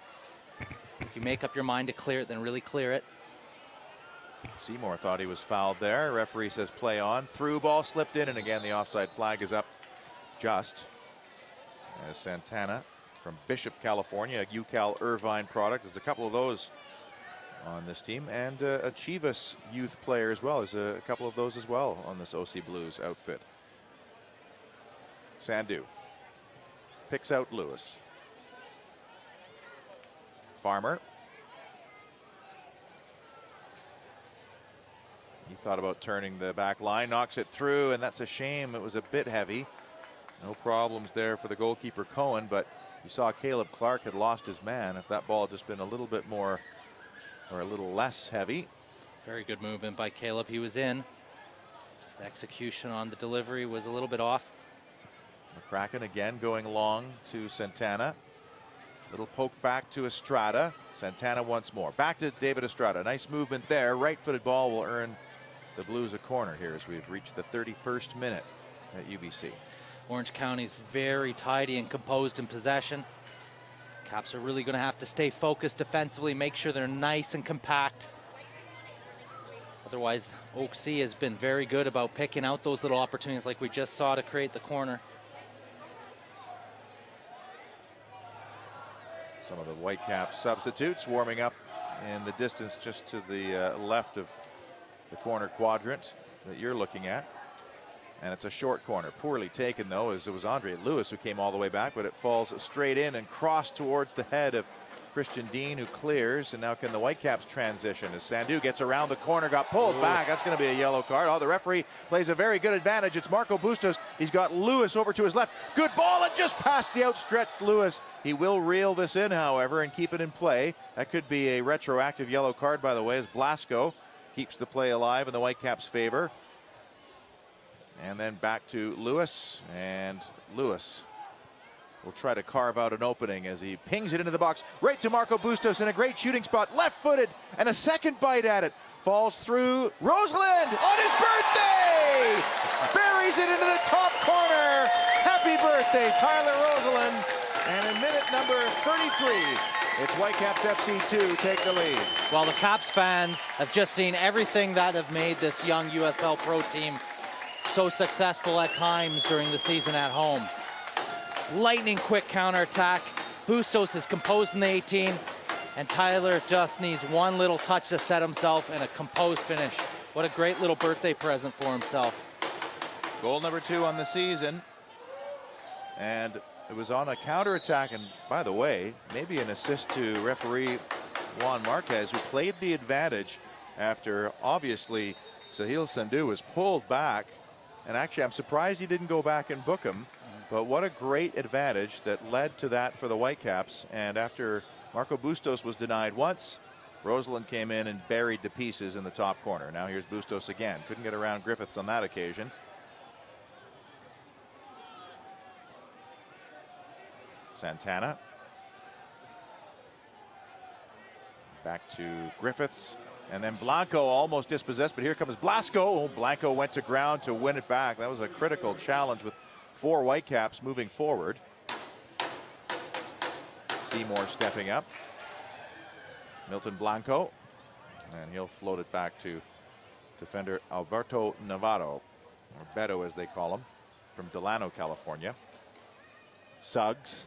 If you make up your mind to clear it, then really clear it. Seymour thought he was fouled there. Referee says play on. Through ball slipped in, and again the offside flag is up just as Santana from Bishop, California, a UCal Irvine product. There's a couple of those on this team, and a Chivas youth player as well. There's a couple of those as well on this OC Blues outfit. Sandu picks out Lewis. Farmer. He thought about turning the back line, knocks it through, and that's a shame. It was a bit heavy. No problems there for the goalkeeper Cohen, but you saw Caleb Clark had lost his man. If that ball had just been a little bit more or a little less heavy. Very good movement by Caleb. He was in. Just the execution on the delivery was a little bit off. McCracken again going long to Santana. Little poke back to Estrada. Santana once more. Back to David Estrada. Nice movement there. Right-footed ball will earn the Blues a corner here as we've reached the 31st minute at UBC. Orange County's very tidy and composed in possession. Caps are really going to have to stay focused defensively, make sure they're nice and compact. Otherwise, Oak C has been very good about picking out those little opportunities like we just saw to create the corner. Some of the Whitecaps substitutes warming up in the distance just to the left of the corner quadrant that you're looking at. And it's a short corner. Poorly taken, though, as it was Andre Lewis who came all the way back, but it falls straight in and crossed towards the head of Christian Dean, who clears. And now can the Whitecaps transition as Sandu gets around the corner, got pulled back. That's going to be a yellow card. Oh, the referee plays a very good advantage. It's Marco Bustos. He's got Lewis over to his left. Good ball, and just past the outstretched Lewis. He will reel this in, however, and keep it in play. That could be a retroactive yellow card, by the way, as Blasco keeps the play alive in the Whitecaps' favor. And then back to Lewis, and Lewis will try to carve out an opening as he pings it into the box right to Marco Bustos in a great shooting spot, left-footed, and a second bite at it. Falls through Rosalind on his birthday! Buries it into the top corner. Happy birthday, Tyler Rosalind. And in minute number 33, it's Whitecaps FC 2 take the lead. Well, the Caps fans have just seen everything that have made this young USL Pro team so successful at times during the season at home. Lightning quick counterattack. Bustos is composed in the 18, and Tyler just needs one little touch to set himself and a composed finish. What a great little birthday present for himself. Goal number 2 on the season, and it was on a counterattack. And by the way, maybe an assist to referee Juan Marquez, who played the advantage after obviously Sahil Sandhu was pulled back. And actually, I'm surprised he didn't go back and book him. But what a great advantage that led to that for the Whitecaps. And after Marco Bustos was denied once, Rosalind came in and buried the pieces in the top corner. Now here's Bustos again. Couldn't get around Griffiths on that occasion. Santana. Back to Griffiths. And then Blanco almost dispossessed, but here comes Blasco. Oh, Blanco went to ground to win it back. That was a critical challenge with 4 Whitecaps moving forward. Seymour stepping up. Milton Blanco. And he'll float it back to defender Alberto Navarro, or Beto as they call him, from Delano, California. Suggs.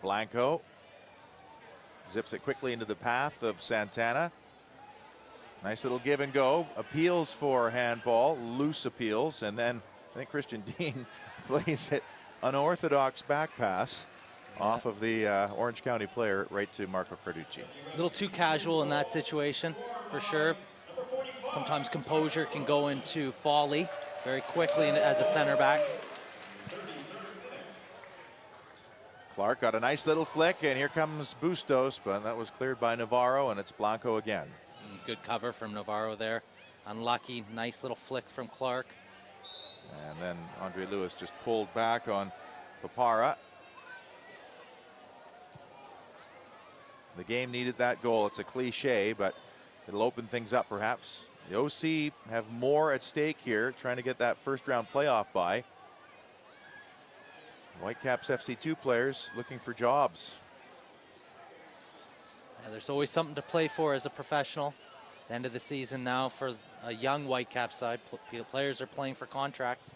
Blanco. Zips it quickly into the path of Santana. Nice little give and go. Appeals for handball, loose appeals, and then I think Christian Dean plays it unorthodox back pass off of the Orange County player right to Marco Carducci. A little too casual in that situation, for sure. Sometimes composure can go into folly very quickly as a center back. Clark got a nice little flick, and here comes Bustos, but that was cleared by Navarro, and it's Blanco again. Good cover from Navarro there. Unlucky, nice little flick from Clark. And then Andre Lewis just pulled back on Papara. The game needed that goal. It's a cliche, but it'll open things up perhaps. The OC have more at stake here, trying to get that first round playoff bye. Whitecaps FC2 players looking for jobs. Yeah, there's always something to play for as a professional. The end of the season now for a young Whitecaps side. Players are playing for contracts.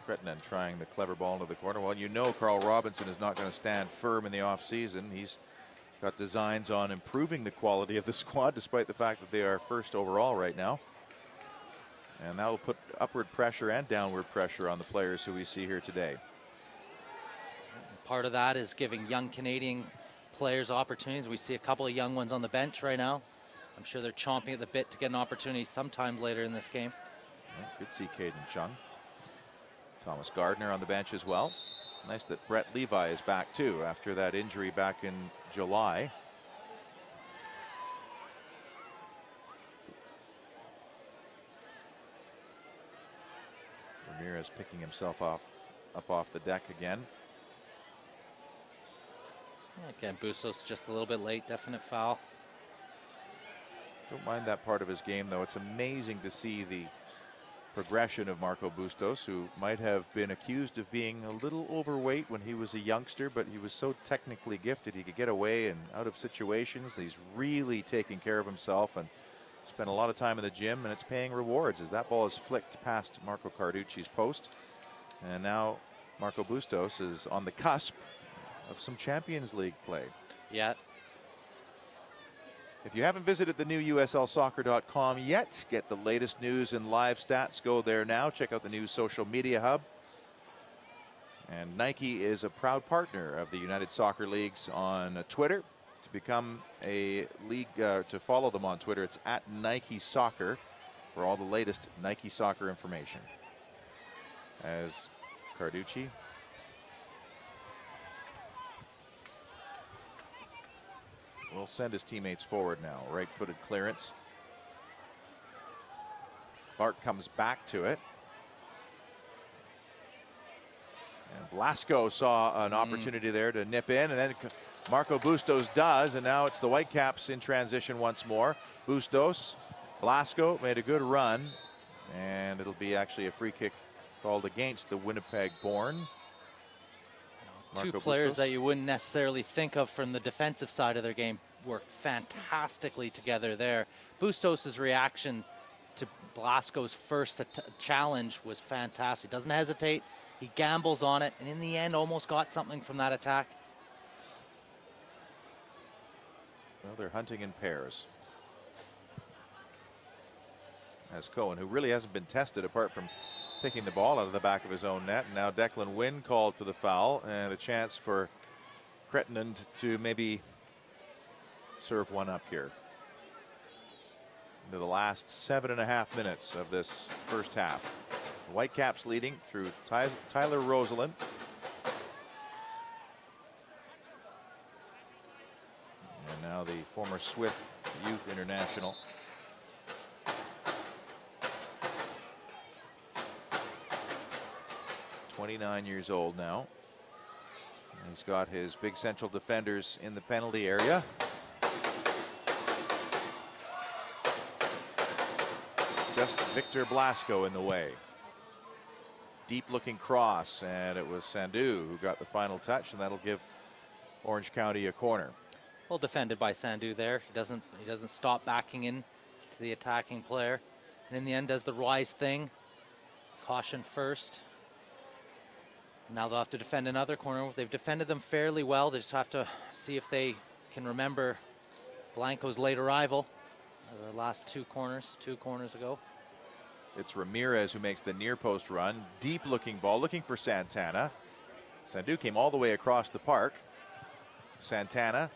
Cretnan trying the clever ball into the corner. Well, you know Carl Robinson is not going to stand firm in the offseason. He's got designs on improving the quality of the squad, despite the fact that they are first overall right now. And that will put upward pressure and downward pressure on the players who we see here today. Part of that is giving young Canadian players opportunities. We see a couple of young ones on the bench right now. I'm sure they're chomping at the bit to get an opportunity sometime later in this game. Yeah, good to see Caden Chung. Thomas Gardner on the bench as well. Nice that Brett Levi is back too after that injury back in July. Ramirez picking himself up off the deck again. Again, Bustos just a little bit late, definite foul. Don't mind that part of his game, though. It's amazing to see the progression of Marco Bustos, who might have been accused of being a little overweight when he was a youngster, but he was so technically gifted. He could get away and out of situations. He's really taking care of himself and spent a lot of time in the gym, and it's paying rewards as that ball is flicked past Marco Carducci's post. And now Marco Bustos is on the cusp of some Champions League play. Yeah. If you haven't visited the new USLsoccer.com yet, get the latest news and live stats. Go there now. Check out the new social media hub. And Nike is a proud partner of the United Soccer Leagues on Twitter. To become a league, to follow them on Twitter, it's at Nike Soccer for all the latest Nike Soccer information. As Carducci will send his teammates forward now. Right-footed clearance. Clark comes back to it. And Blasco saw an opportunity there to nip in, and then Marco Bustos does, and now it's the Whitecaps in transition once more. Bustos, Blasco made a good run, and it'll be actually a free kick called against the Winnipeg-born. Two Marco players Bustos. that you wouldn't necessarily think of from the defensive side of their game work fantastically together there. Bustos' reaction to Blasco's first challenge was fantastic. Doesn't hesitate. He gambles on it, and in the end almost got something from that attack. Well, they're hunting in pairs. As Cohen, who really hasn't been tested apart from picking the ball out of the back of his own net. And now Declan Wynn called for the foul, and a chance for Cretnan to maybe serve one up here. Into the last 7.5 minutes of this first half. The Whitecaps leading through Tyler Rosalind. And now the former Swift Youth International. (29 years old now. And he's got his big central defenders in the penalty area. Just Victor Blasco in the way. Deep looking cross, and it was Sandu who got the final touch, and that'll give Orange County a corner. Well defended by Sandu there. He doesn't stop backing in to the attacking player, and in the end does the wise thing. Caution first. Now they'll have to defend another corner. They've defended them fairly well. They just have to see if they can remember Blanco's late arrival. The last two corners ago. It's Ramirez who makes the near post run. Deep looking ball, looking for Santana. Sandu came all the way across the park. Santana,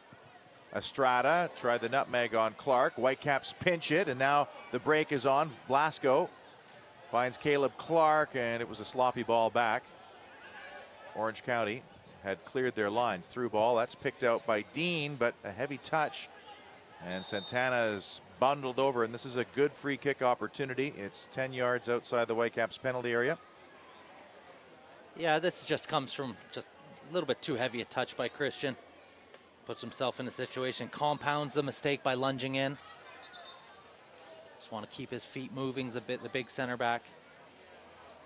Estrada tried the nutmeg on Clark. Whitecaps pinch it, and now the break is on. Blasco finds Caleb Clark, and it was a sloppy ball back. Orange County had cleared their lines. Through ball, that's picked out by Dean, but a heavy touch. And Santana is bundled over, and this is a good free kick opportunity. It's 10 yards outside the Whitecaps penalty area. Yeah, this just comes from just a little bit too heavy a touch by Christian. Puts himself in a situation, compounds the mistake by lunging in. Just want to keep his feet moving, the big center back.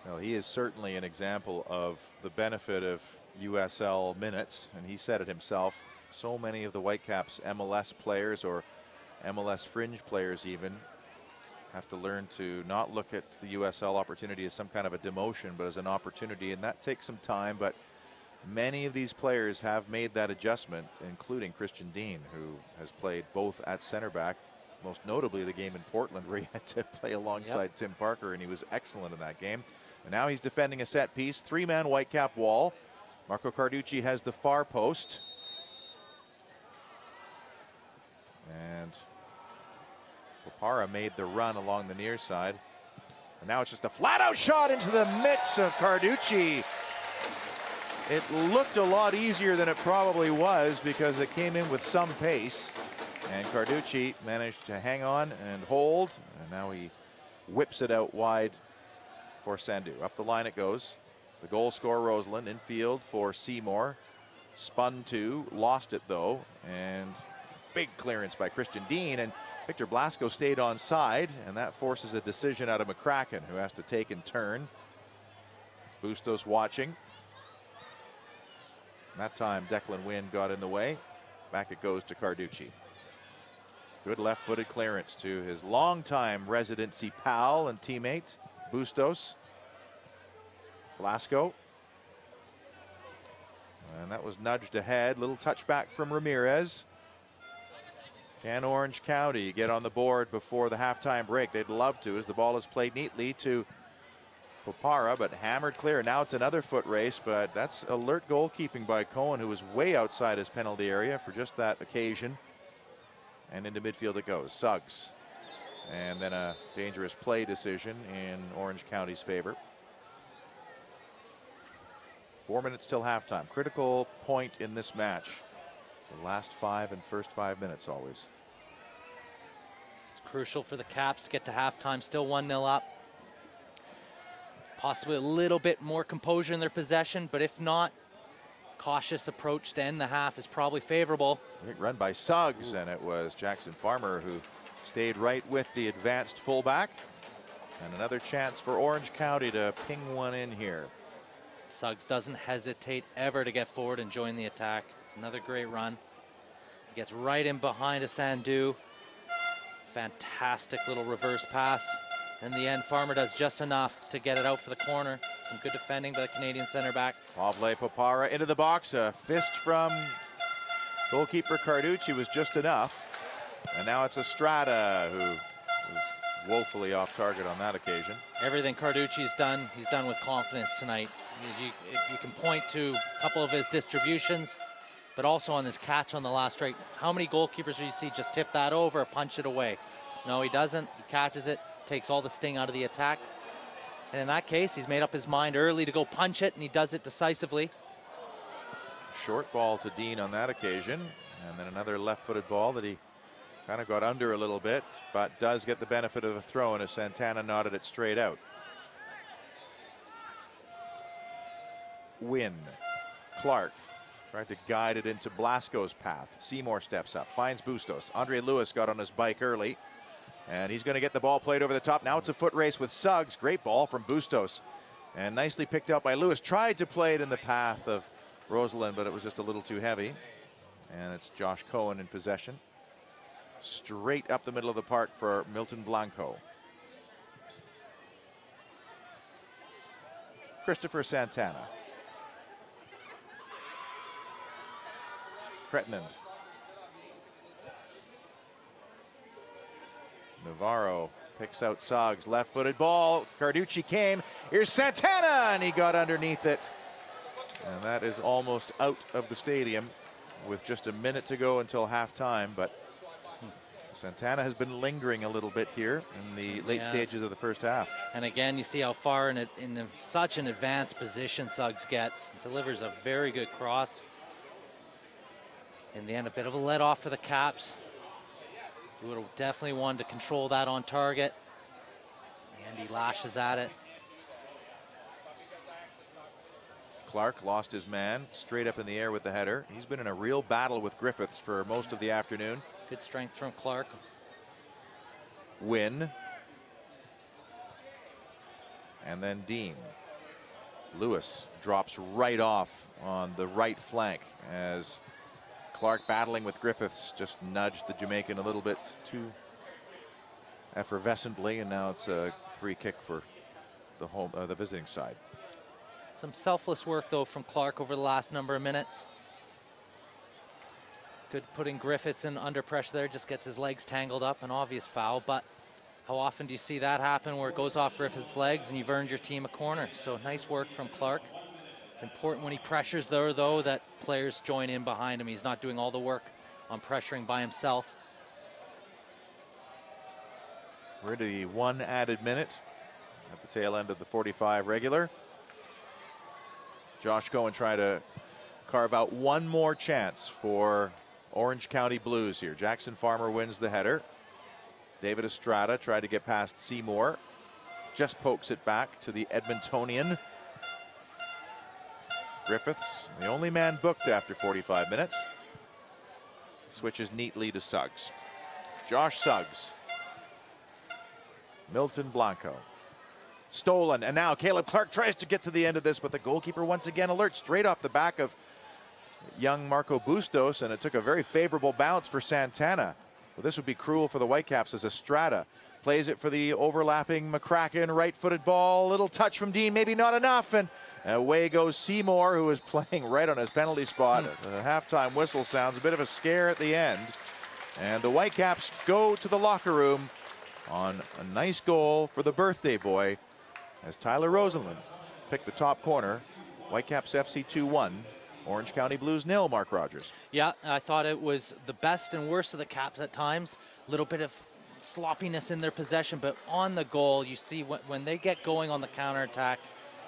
Well, he is certainly an example of the benefit of USL minutes, and he said it himself. So many of the Whitecaps MLS players, or MLS fringe players even, have to learn to not look at the USL opportunity as some kind of a demotion, but as an opportunity, and that takes some time. But many of these players have made that adjustment, including Christian Dean, who has played both at center back, most notably the game in Portland where he had to play alongside Tim Parker, and he was excellent in that game. And now he's defending a set piece, three-man Whitecap wall. Marco Carducci has the far post. And Popara made the run along the near side. And now it's just a flat-out shot into the mitts of Carducci. It looked a lot easier than it probably was because it came in with some pace. And Carducci managed to hang on and hold. And now he whips it out wide for Sandu. Up the line it goes. The goal scorer, Roseland, infield for Seymour. Spun to, lost it though. And big clearance by Christian Dean. And Victor Blasco stayed on side. And that forces a decision out of McCracken, who has to take and turn. Bustos watching. That time Declan Wynn got in the way. Back it goes to Carducci. Good left-footed clearance to his longtime residency pal and teammate, Bustos. Blasco. And that was nudged ahead. Little touchback from Ramirez. Can Orange County get on the board before the halftime break? They'd love to, as the ball is played neatly to Popara, but hammered clear. Now it's another foot race, but that's alert goalkeeping by Cohen, who was way outside his penalty area for just that occasion. And into midfield it goes. Suggs. And then a dangerous play decision in Orange County's favor. 4 minutes till halftime. Critical point in this match. The last 5 and first 5 minutes always. It's crucial for the Caps to get to halftime, still 1-0 up. Possibly a little bit more composure in their possession, but if not, cautious approach to end the half is probably favorable. Great run by Suggs, and it was Jackson Farmer who stayed right with the advanced fullback. And another chance for Orange County to ping one in here. Suggs doesn't hesitate ever to get forward and join the attack. Another great run. He gets right in behind a Sandu. Fantastic little reverse pass. In the end, Farmer does just enough to get it out for the corner. Some good defending by the Canadian center back. Pavle Popara into the box. A fist from goalkeeper Carducci was just enough. And now it's Estrada who was woefully off target on that occasion. Everything Carducci's done, he's done with confidence tonight. You can point to a couple of his distributions, but also on this catch on the last strike. How many goalkeepers do you see just tip that over, punch it away? No, he doesn't. He catches it, takes all the sting out of the attack. And in that case, he's made up his mind early to go punch it, and he does it decisively. Short ball to Dean on that occasion. And then another left-footed ball that he kind of got under a little bit, but does get the benefit of the throw, and as Santana nodded it straight out. Wynn. Clark tried to guide it into Blasco's path. Seymour steps up, finds Bustos. Andre Lewis got on his bike early, and he's going to get the ball played over the top. Now it's a foot race with Suggs. Great ball from Bustos, and nicely picked up by Lewis. Tried to play it in the path of Roseland, but it was just a little too heavy. And it's Josh Cohen in possession. Straight up the middle of the park for Milton Blanco. Christopher Santana. Cretnand. Navarro picks out Suggs. Left-footed ball. Carducci came. Here's Santana, and he got underneath it. And that is almost out of the stadium with just a minute to go until halftime. But Santana has been lingering a little bit here in the late stages of the first half. And again, you see how far in such an advanced position Suggs gets. Delivers a very good cross. In the end, a bit of a let-off for the Caps. We would have definitely wanted to control that on target. And he lashes at it. Clark lost his man, straight up in the air with the header. He's been in a real battle with Griffiths for most of the afternoon. Good strength from Clark. Win. And then Dean. Lewis drops right off on the right flank as Clark, battling with Griffiths, just nudged the Jamaican a little bit too effervescently, and now it's a free kick for the visiting side. Some selfless work though from Clark over the last number of minutes. Good putting Griffiths in under pressure there, just gets his legs tangled up, an obvious foul, but how often do you see that happen where it goes off Griffiths' legs and you've earned your team a corner? So nice work from Clark. It's important when he pressures there though that players join in behind him. He's not doing all the work on pressuring by himself. We're to the 1 added minute at the tail end of the 45 regular. Josh Cohen trying to carve out one more chance for Orange County Blues here. Jackson Farmer wins the header. David Estrada tried to get past Seymour. Just pokes it back to the Edmontonian. Griffiths, the only man booked after 45 minutes. Switches neatly to Suggs. Josh Suggs. Milton Blanco. Stolen, and now Caleb Clark tries to get to the end of this, but the goalkeeper once again alert, straight off the back of young Marco Bustos, and it took a very favorable bounce for Santana. Well, this would be cruel for the Whitecaps as Estrada plays it for the overlapping McCracken, right-footed ball, little touch from Dean, maybe not enough, and away goes Seymour, who is playing right on his penalty spot. The halftime whistle sounds a bit of a scare at the end, and the Whitecaps go to the locker room on a nice goal for the birthday boy as Tyler Rosenlund picked the top corner. Whitecaps FC 2-1. Orange County Blues 0, Mark Rogers. Yeah, I thought it was the best and worst of the Caps at times. A little bit of sloppiness in their possession, but on the goal, you see when they get going on the counterattack,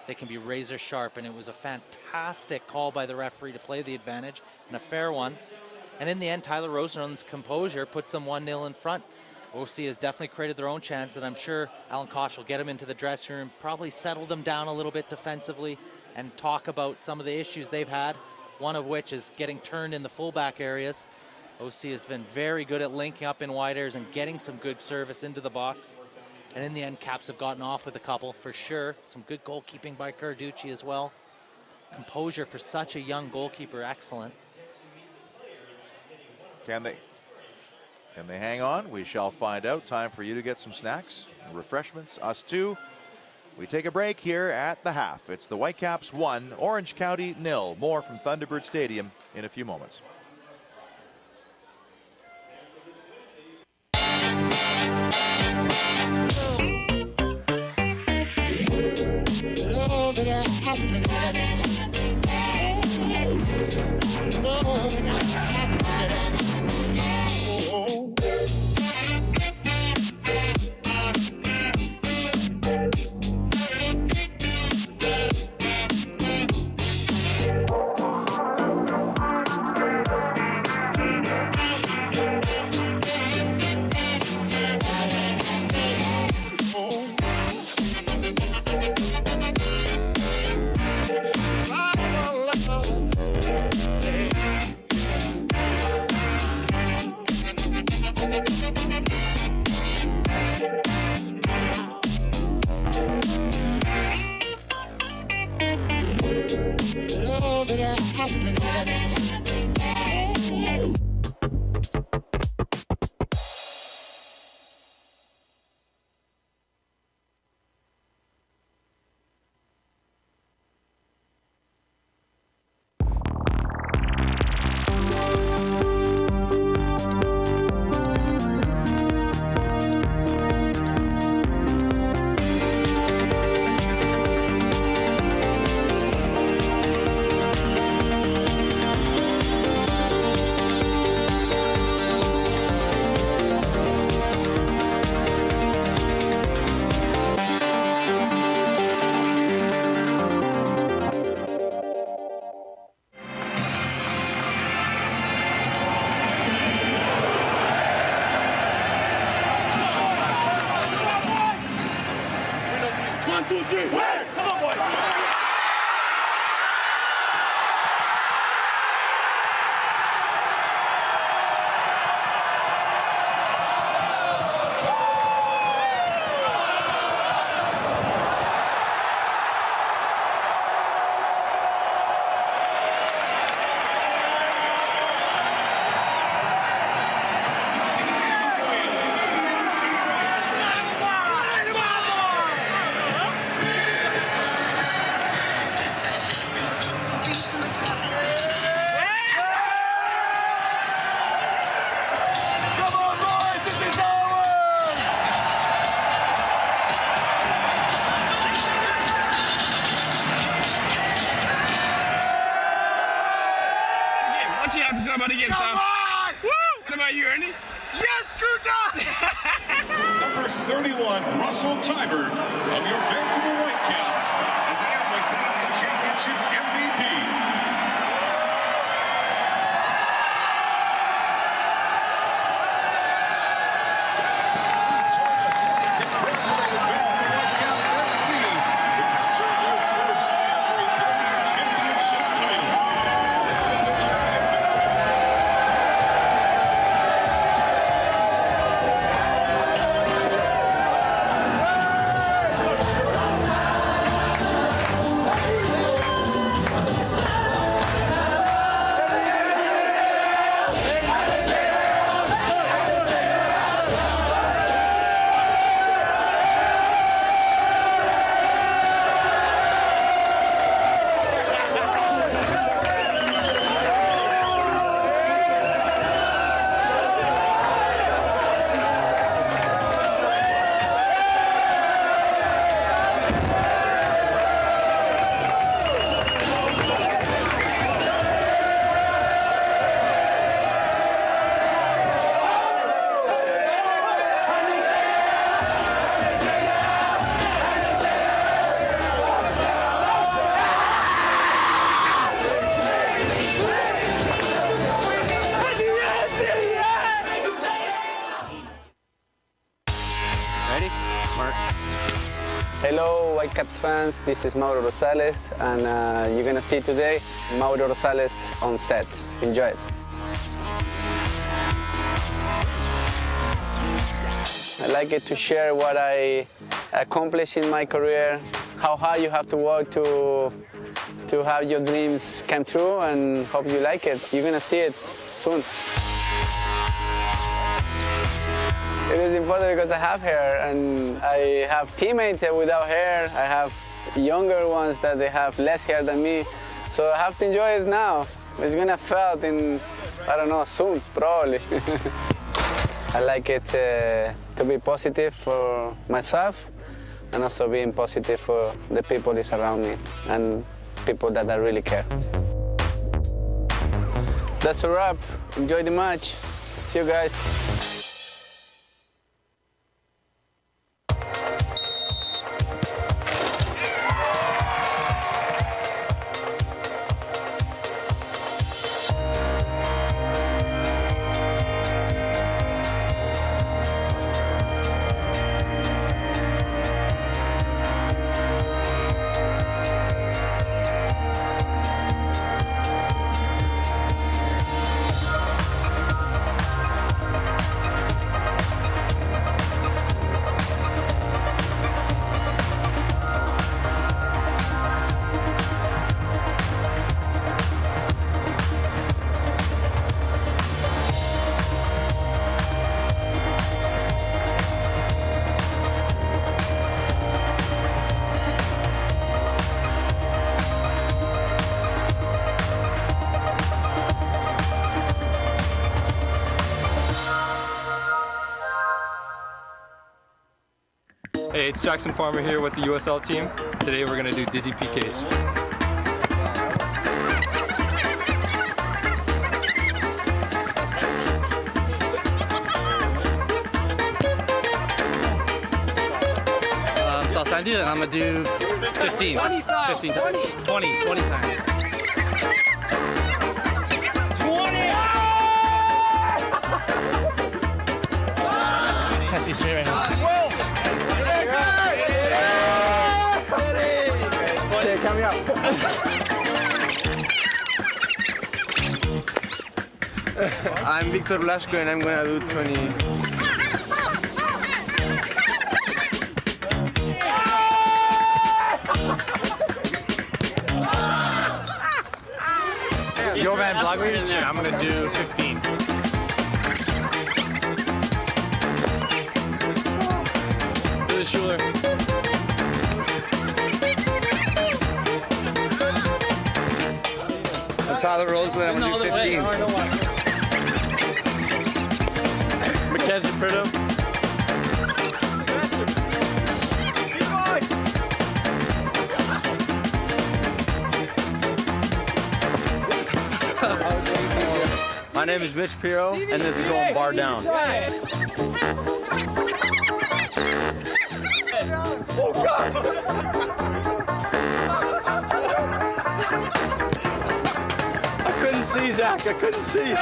they can be razor sharp, and it was a fantastic call by the referee to play the advantage, and a fair one. And in the end, Tyler Rosenlund's composure puts them 1-0 in front. OC has definitely created their own chance, and I'm sure Alan Koch will get them into the dressing room, probably settle them down a little bit defensively, and talk about some of the issues they've had, one of which is getting turned in the fullback areas. OC has been very good at linking up in wide areas and getting some good service into the box. And in the end, Caps have gotten off with a couple for sure. Some good goalkeeping by Carducci as well. Composure for such a young goalkeeper, excellent. Can they hang on? We shall find out. Time for you to get some snacks, refreshments, us too. We take a break here at the half. It's the Whitecaps 1, Orange County 0. More from Thunderbird Stadium in a few moments. What you have to say about the game, Sam? Come on! Woo! What about you, Ernie? Yes, Kuta! Number 31, Russell Tybert of your Vancouver Whitecaps is the Adelaide Canadian Championship MVP. Congratulated Vancouver Whitecaps FC to capture their first Adelaide Canadian Championship title. Let's go to the Ready? Mark. Hello Whitecaps fans, this is Mauro Rosales and you're gonna see today Mauro Rosales on set. Enjoy it. I like it to share what I accomplished in my career, how hard you have to work to have your dreams come true, and hope you like it. You're gonna see it soon. It is important because I have hair and I have teammates without hair. I have younger ones that they have less hair than me. So I have to enjoy it now. It's gonna felt in, I don't know, soon, probably. I like it to be positive for myself and also being positive for the people that's around me and people that I really care. That's a wrap. Enjoy the match. See you guys. Hey, it's Jackson Farmer here with the USL team. Today we're going to do dizzy PKs. So I'll do it. I'm going to do 15. 20 times. 20 times. 20! Can't see straight right now. Okay, coming up. I'm Victor Blasco and I'm gonna do 20. Jovan Blagovic, and I'm gonna do 15. Billy Schuler. I'm Tyler Roseland, I'm gonna do 15. Mackenzie Pritto. My name is Mitch Piro, and this is going bar down. Oh, God! I couldn't see, Zach. I couldn't see. Come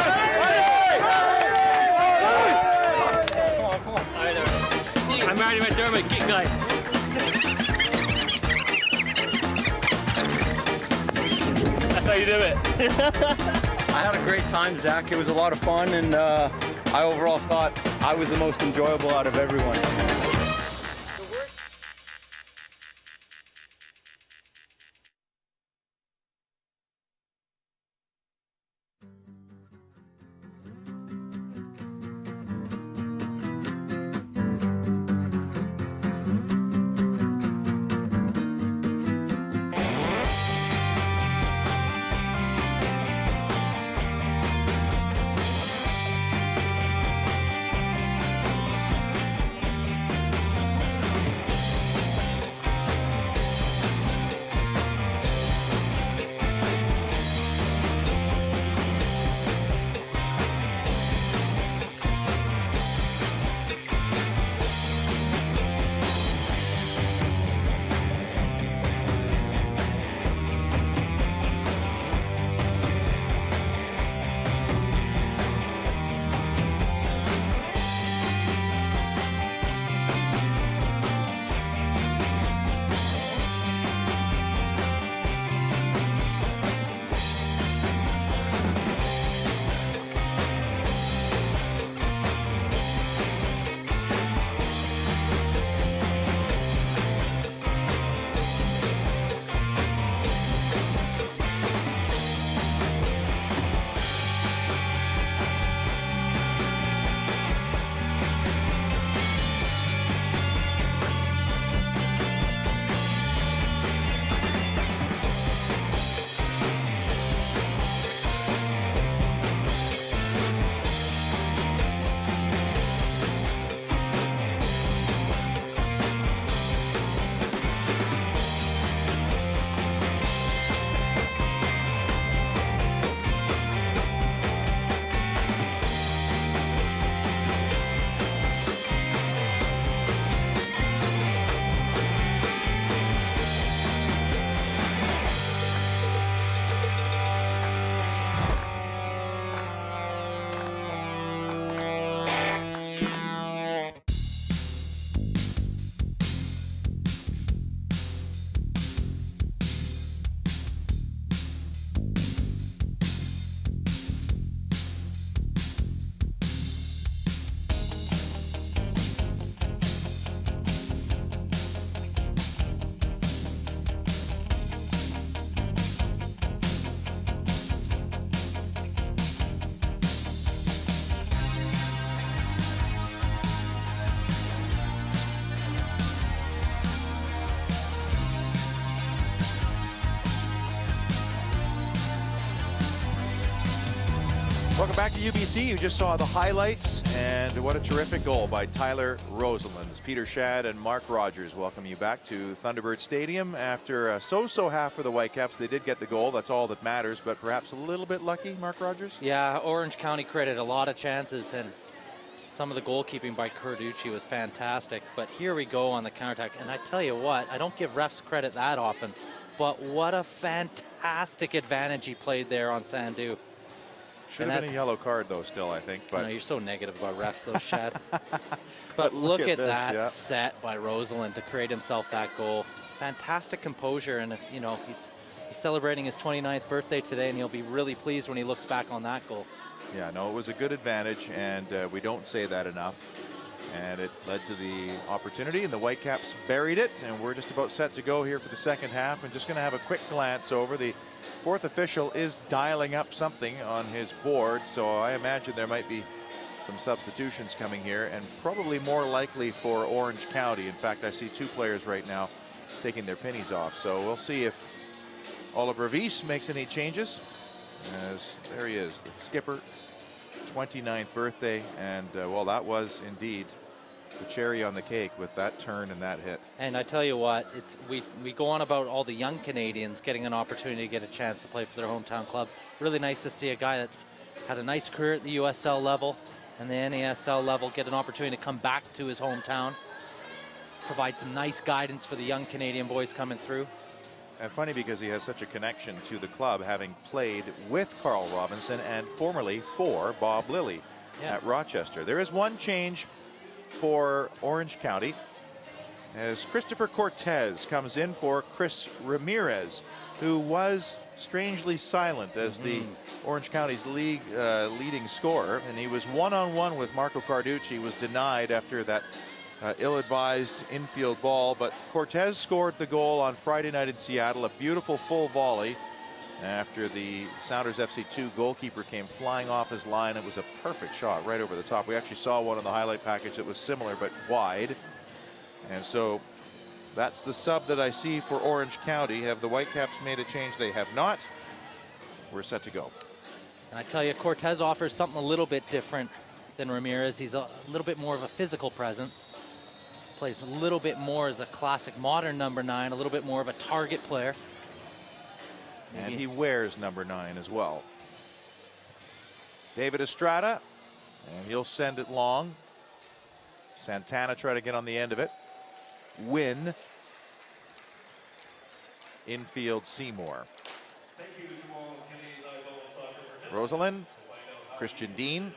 on. All right, I'm ready right there, my kick guy. That's how you do it. I had a great time, Zach. It was a lot of fun, and I overall thought I was the most enjoyable out of everyone. Welcome back to UBC. You just saw the highlights, and what a terrific goal by Tyler Rosalind. As Peter Shad and Mark Rogers welcome you back to Thunderbird Stadium. After a so-so half for the Whitecaps, they did get the goal. That's all that matters, but perhaps a little bit lucky, Mark Rogers? Yeah, Orange County created a lot of chances, and some of the goalkeeping by Carducci was fantastic. But here we go on the counterattack, and I tell you what, I don't give refs credit that often, but what a fantastic advantage he played there on Sandu. Should have been a yellow card, though, still, I think. But I know, you're so negative about refs, though, Shad. But look at this, that set by Rosalind to create himself that goal. Fantastic composure, and you know, he's celebrating his 29th birthday today, and he'll be really pleased when he looks back on that goal. Yeah, no, it was a good advantage, and we don't say that enough. And it led to the opportunity, and the Whitecaps buried it, and we're just about set to go here for the second half. And just going to have a quick glance over. The fourth official is dialing up something on his board, so I imagine there might be some substitutions coming here, and probably more likely for Orange County. In fact, I see two players right now taking their pennies off, so we'll see if Oliver Weiss makes any changes. As there he is, the skipper, 29th birthday, and well, that was indeed the cherry on the cake with that turn and that hit. And I tell you what, it's we go on about all the young Canadians getting an opportunity to get a chance to play for their hometown club. Really nice to see a guy that's Had a nice career at the USL level and the NASL level, get an opportunity to come back to his hometown, provide some nice guidance for the young Canadian boys coming through. And funny because he has such a connection to the club, having played with Carl Robinson and formerly for Bob Lilly at Rochester. There is one change for Orange County as Christopher Cortez comes in for Chris Ramirez, who was strangely silent as the Orange County's leading scorer, and he was one-on-one with Marco Carducci, was denied after that ill-advised infield ball, but Cortez scored the goal on Friday night in Seattle, a beautiful full volley after the Sounders FC2 goalkeeper came flying off his line. It was a perfect shot right over the top. We actually saw one in the highlight package that was similar but wide. And so that's the sub that I see for Orange County. Have the Whitecaps made a change? They have not. We're set to go. And I tell you, Cortez offers something a little bit different than Ramirez. He's a little bit more of a physical presence. Plays a little bit more as a classic modern number 9, a little bit more of a target player. And he wears number 9 as well. David Estrada, and he'll send it long. Santana try to get on the end of it. Win. Infield Seymour. Rosalind, Christian Dean,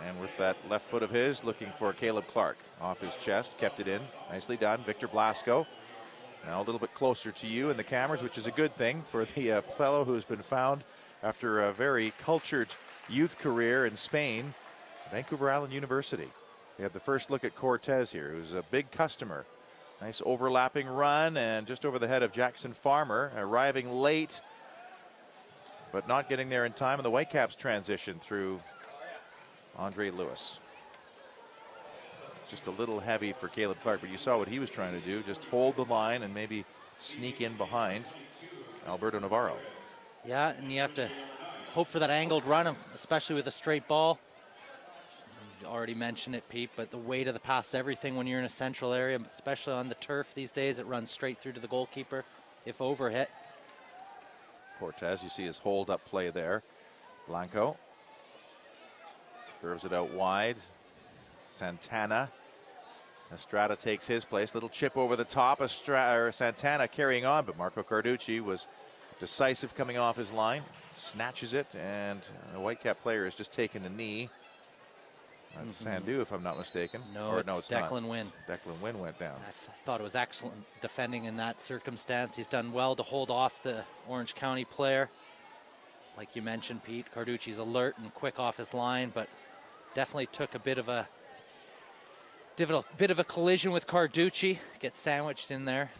and with that left foot of his, looking for Caleb Clark. Off his chest, kept it in. Nicely done. Victor Blasco. Now a little bit closer to you in the cameras, which is a good thing for the fellow who's been found after a very cultured youth career in Spain, Vancouver Island University. We have the first look at Cortez here, who's a big customer. Nice overlapping run and just over the head of Jackson Farmer, arriving late, but not getting there in time. And the Whitecaps transition through Andre Lewis. Just a little heavy for Caleb Clark, but you saw what he was trying to do, just hold the line and maybe sneak in behind Alberto Navarro. Yeah, and you have to hope for that angled run, especially with a straight ball. You already mentioned it, Pete, but the weight of the pass is everything when you're in a central area, especially on the turf these days. It runs straight through to the goalkeeper if overhit. Cortez, you see his hold up play there. Blanco curves it out wide. Santana. Estrada takes his place. Little chip over the top. Santana carrying on, but Marco Carducci was decisive coming off his line. Snatches it, and the Whitecap player has just taken a knee. That's Sandu, if I'm not mistaken. No, it's Declan Wynn. Declan Wynn went down. I thought it was excellent defending in that circumstance. He's done well to hold off the Orange County player. Like you mentioned, Pete, Carducci's alert and quick off his line, but definitely took a bit of a collision with Carducci. Gets sandwiched in there.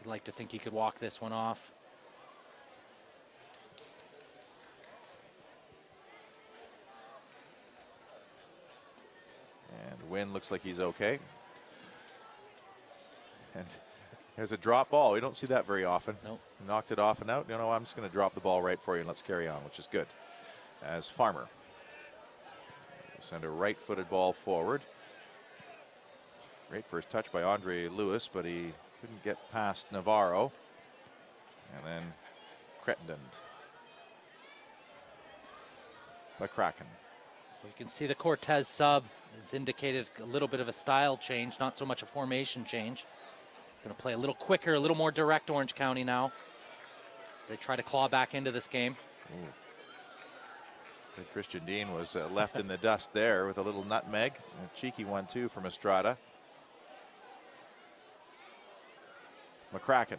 I'd like to think he could walk this one off. And Wynn looks like he's okay. And there's a drop ball. We don't see that very often. Nope. Knocked it off and out. You know, I'm just going to drop the ball right for you and let's carry on, which is good. As Farmer send a right-footed ball forward. Great first touch by Andre Lewis, but he couldn't get past Navarro. And then Crittenden. McCracken. You can see the Cortez sub has indicated a little bit of a style change, not so much a formation change. Going to play a little quicker, a little more direct Orange County now as they try to claw back into this game. Ooh. Christian Dean was left in the dust there with a little nutmeg. A cheeky one, too, from Estrada. McCracken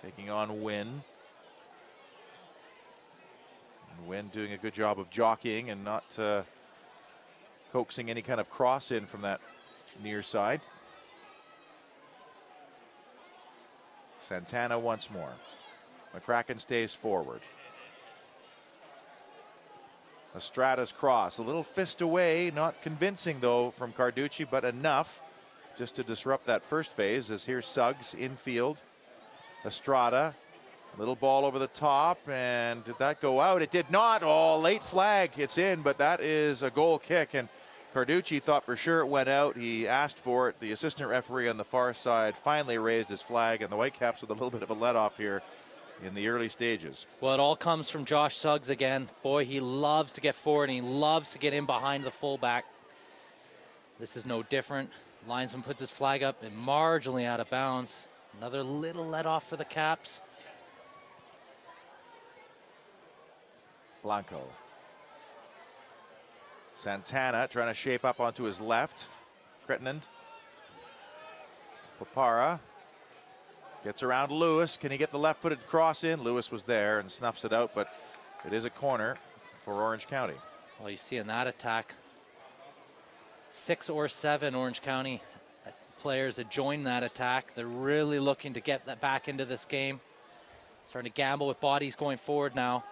taking on Wynn. And Wynn doing a good job of jockeying and not coaxing any kind of cross in from that near side. Santana once more. McCracken stays forward. Estrada's cross, a little fist away, not convincing though from Carducci, but enough just to disrupt that first phase. As here's Suggs infield. Estrada, little ball over the top, and did that go out? It did not. Oh, late flag. It's in, but that is a goal kick, and Carducci thought for sure it went out. He asked for it. The assistant referee on the far side finally raised his flag, and the Whitecaps with a little bit of a let off here in the early stages. Well, it all comes from Josh Suggs again. Boy, he loves to get forward and he loves to get in behind the fullback. This is no different. Linesman puts his flag up and marginally out of bounds. Another little let off for the Caps. Blanco. Santana trying to shape up onto his left. Crettenand. Papara gets around Lewis. Can he get the left-footed cross in? Lewis was there and snuffs it out, but it is a corner for Orange County. Well, you see in that attack, 6 or 7 Orange County players that joined that attack. They're really looking to get that back into this game. Starting to gamble with bodies going forward now.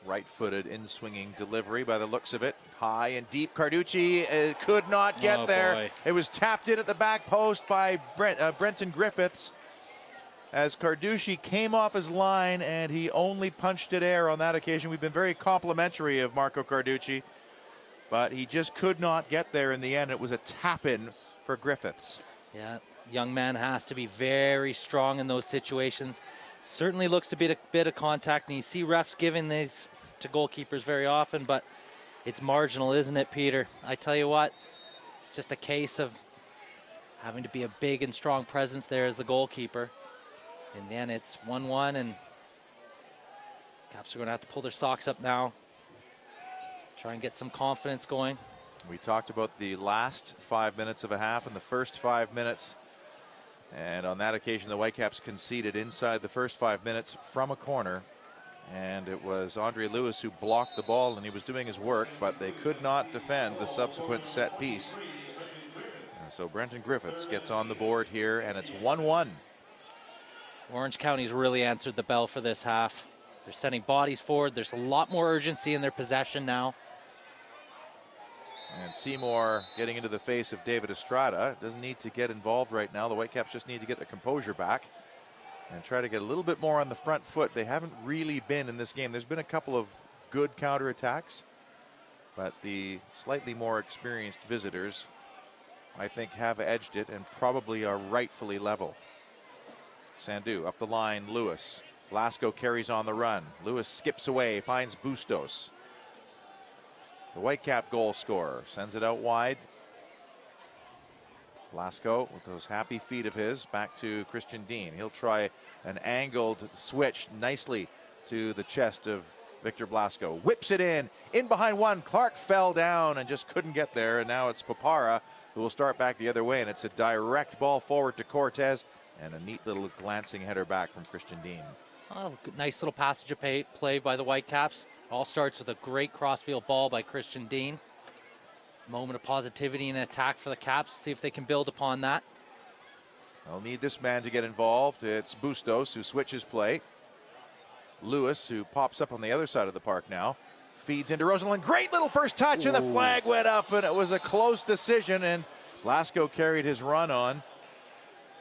Right-footed in-swinging delivery by the looks of it. High and deep. Carducci could not get there. Boy. It was tapped in at the back post by Brenton Griffiths as Carducci came off his line and he only punched it air on that occasion. We've been very complimentary of Marco Carducci, but he just could not get there in the end. It was a tap-in for Griffiths. Yeah, young man has to be very strong in those situations. Certainly looks to be a bit of contact, and you see refs giving these to goalkeepers very often, but it's marginal, isn't it, Peter? I tell you what, it's just a case of having to be a big and strong presence there as the goalkeeper. And then it's 1-1, and Caps are going to have to pull their socks up now, try and get some confidence going. We talked about the last 5 minutes of a half and the first 5 minutes. And on that occasion, the Whitecaps conceded inside the first 5 minutes from a corner. And it was Andre Lewis who blocked the ball, and he was doing his work, but they could not defend the subsequent set piece. And so Brenton Griffiths gets on the board here, and it's 1-1. Orange County's really answered the bell for this half. They're sending bodies forward. There's a lot more urgency in their possession now. And Seymour getting into the face of David Estrada. Doesn't need to get involved right now. The Whitecaps just need to get their composure back and try to get a little bit more on the front foot. They haven't really been in this game. There's been a couple of good counterattacks, but the slightly more experienced visitors, I think, have edged it and probably are rightfully level. Sandu up the line, Lewis. Blasco carries on the run. Lewis skips away, finds Bustos. The Whitecap goal scorer sends it out wide. Blasco with those happy feet of his back to Christian Dean. He'll try an angled switch nicely to the chest of Victor Blasco. Whips it in behind one. Clark fell down and just couldn't get there. And now it's Papara who will start back the other way. And it's a direct ball forward to Cortez and a neat little glancing header back from Christian Dean. Oh, nice little passage of play by the Whitecaps. All starts with a great crossfield ball by Christian Dean. Moment of positivity and attack for the Caps. See if they can build upon that. They'll need this man to get involved. It's Bustos who switches play. Lewis, who pops up on the other side of the park now, feeds into Rosalind. Great little first touch, and the flag went up, and it was a close decision, and Blasco carried his run on.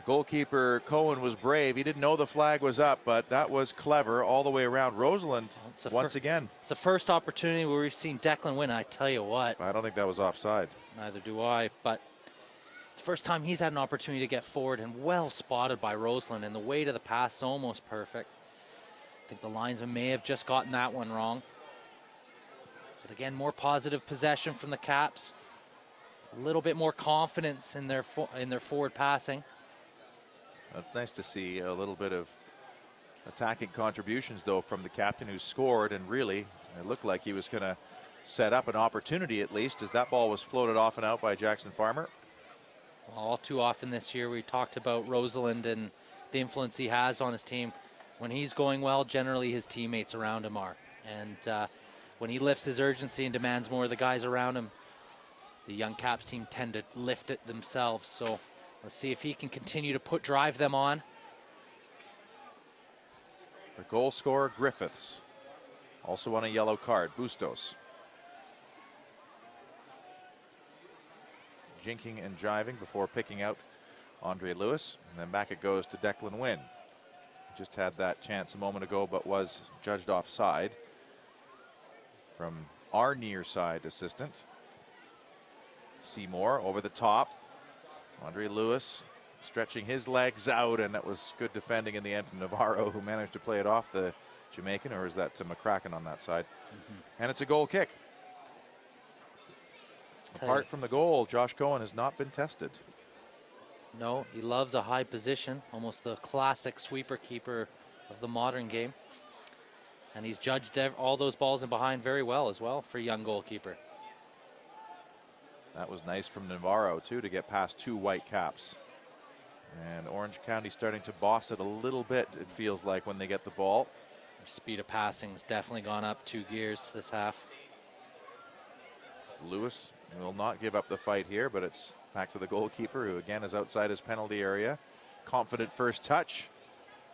Goalkeeper Cohen was brave. He didn't know the flag was up, but that was clever all the way around. Rosalind, once again. It's the first opportunity where we've seen Declan win. I tell you what. I don't think that was offside. Neither do I, but it's the first time he's had an opportunity to get forward, and well spotted by Rosalind, and the weight of the pass is almost perfect. I think the linesman may have just gotten that one wrong. But again, more positive possession from the Caps. A little bit more confidence in their forward passing. It's nice to see a little bit of attacking contributions, though, from the captain who scored, and really it looked like he was going to set up an opportunity at least as that ball was floated off and out by Jackson Farmer. Well, all too often this year we talked about Rosalind and the influence he has on his team. When he's going well, generally his teammates around him are. And when he lifts his urgency and demands more of the guys around him, the young Caps team tend to lift it themselves. So let's see if he can continue to drive them on. The goal scorer, Griffiths, also on a yellow card. Bustos. Jinking and jiving before picking out Andre Lewis. And then back it goes to Declan Wynn. Just had that chance a moment ago, but was judged offside from our near side assistant. Seymour over the top. Andre Lewis stretching his legs out, and that was good defending in the end from Navarro, who managed to play it off the Jamaican, or is that to McCracken on that side? And it's a goal kick. Apart from the goal, Josh Cohen has not been tested. No, he loves a high position, almost the classic sweeper keeper of the modern game. And he's judged all those balls in behind very well as well for a young goalkeeper. That was nice from Navarro, too, to get past 2 Whitecaps. And Orange County starting to boss it a little bit, it feels like, when they get the ball. Their speed of passing has definitely gone up 2 gears this half. Lewis will not give up the fight here, but it's back to the goalkeeper, who again is outside his penalty area. Confident first touch,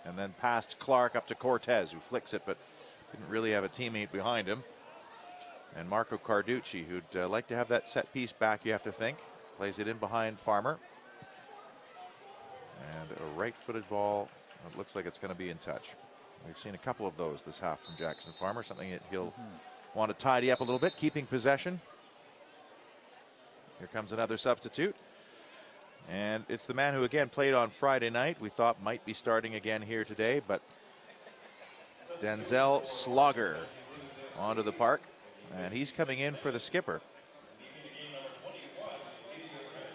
and then past Clark up to Cortez, who flicks it, but didn't really have a teammate behind him. And Marco Carducci, who'd like to have that set piece back, you have to think. Plays it in behind Farmer. And a right-footed ball. It looks like it's going to be in touch. We've seen a couple of those this half from Jackson Farmer, something that he'll want to tidy up a little bit, keeping possession. Here comes another substitute. And it's the man who, again, played on Friday night. We thought might be starting again here today, but Denzel Slogger onto the park. And he's coming in for the skipper.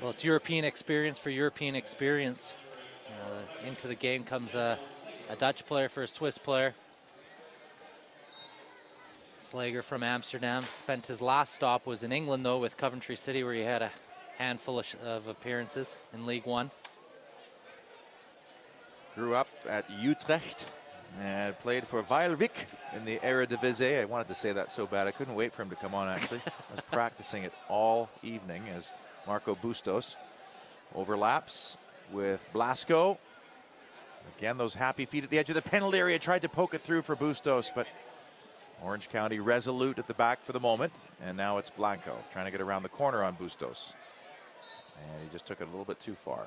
Well, it's European experience for European experience. Into the game comes a Dutch player for a Swiss player. Slager from Amsterdam. Spent his last stop was in England, though, with Coventry City, where he had a handful of appearances in League One. Grew up at Utrecht and played for Weilwijk in the Eredivisie. I wanted to say that so bad. I couldn't wait for him to come on, actually. I was practicing it all evening as Marco Bustos overlaps with Blasco. Again, those happy feet at the edge of the penalty area. Tried to poke it through for Bustos, but Orange County resolute at the back for the moment. And now it's Blanco trying to get around the corner on Bustos. And he just took it a little bit too far.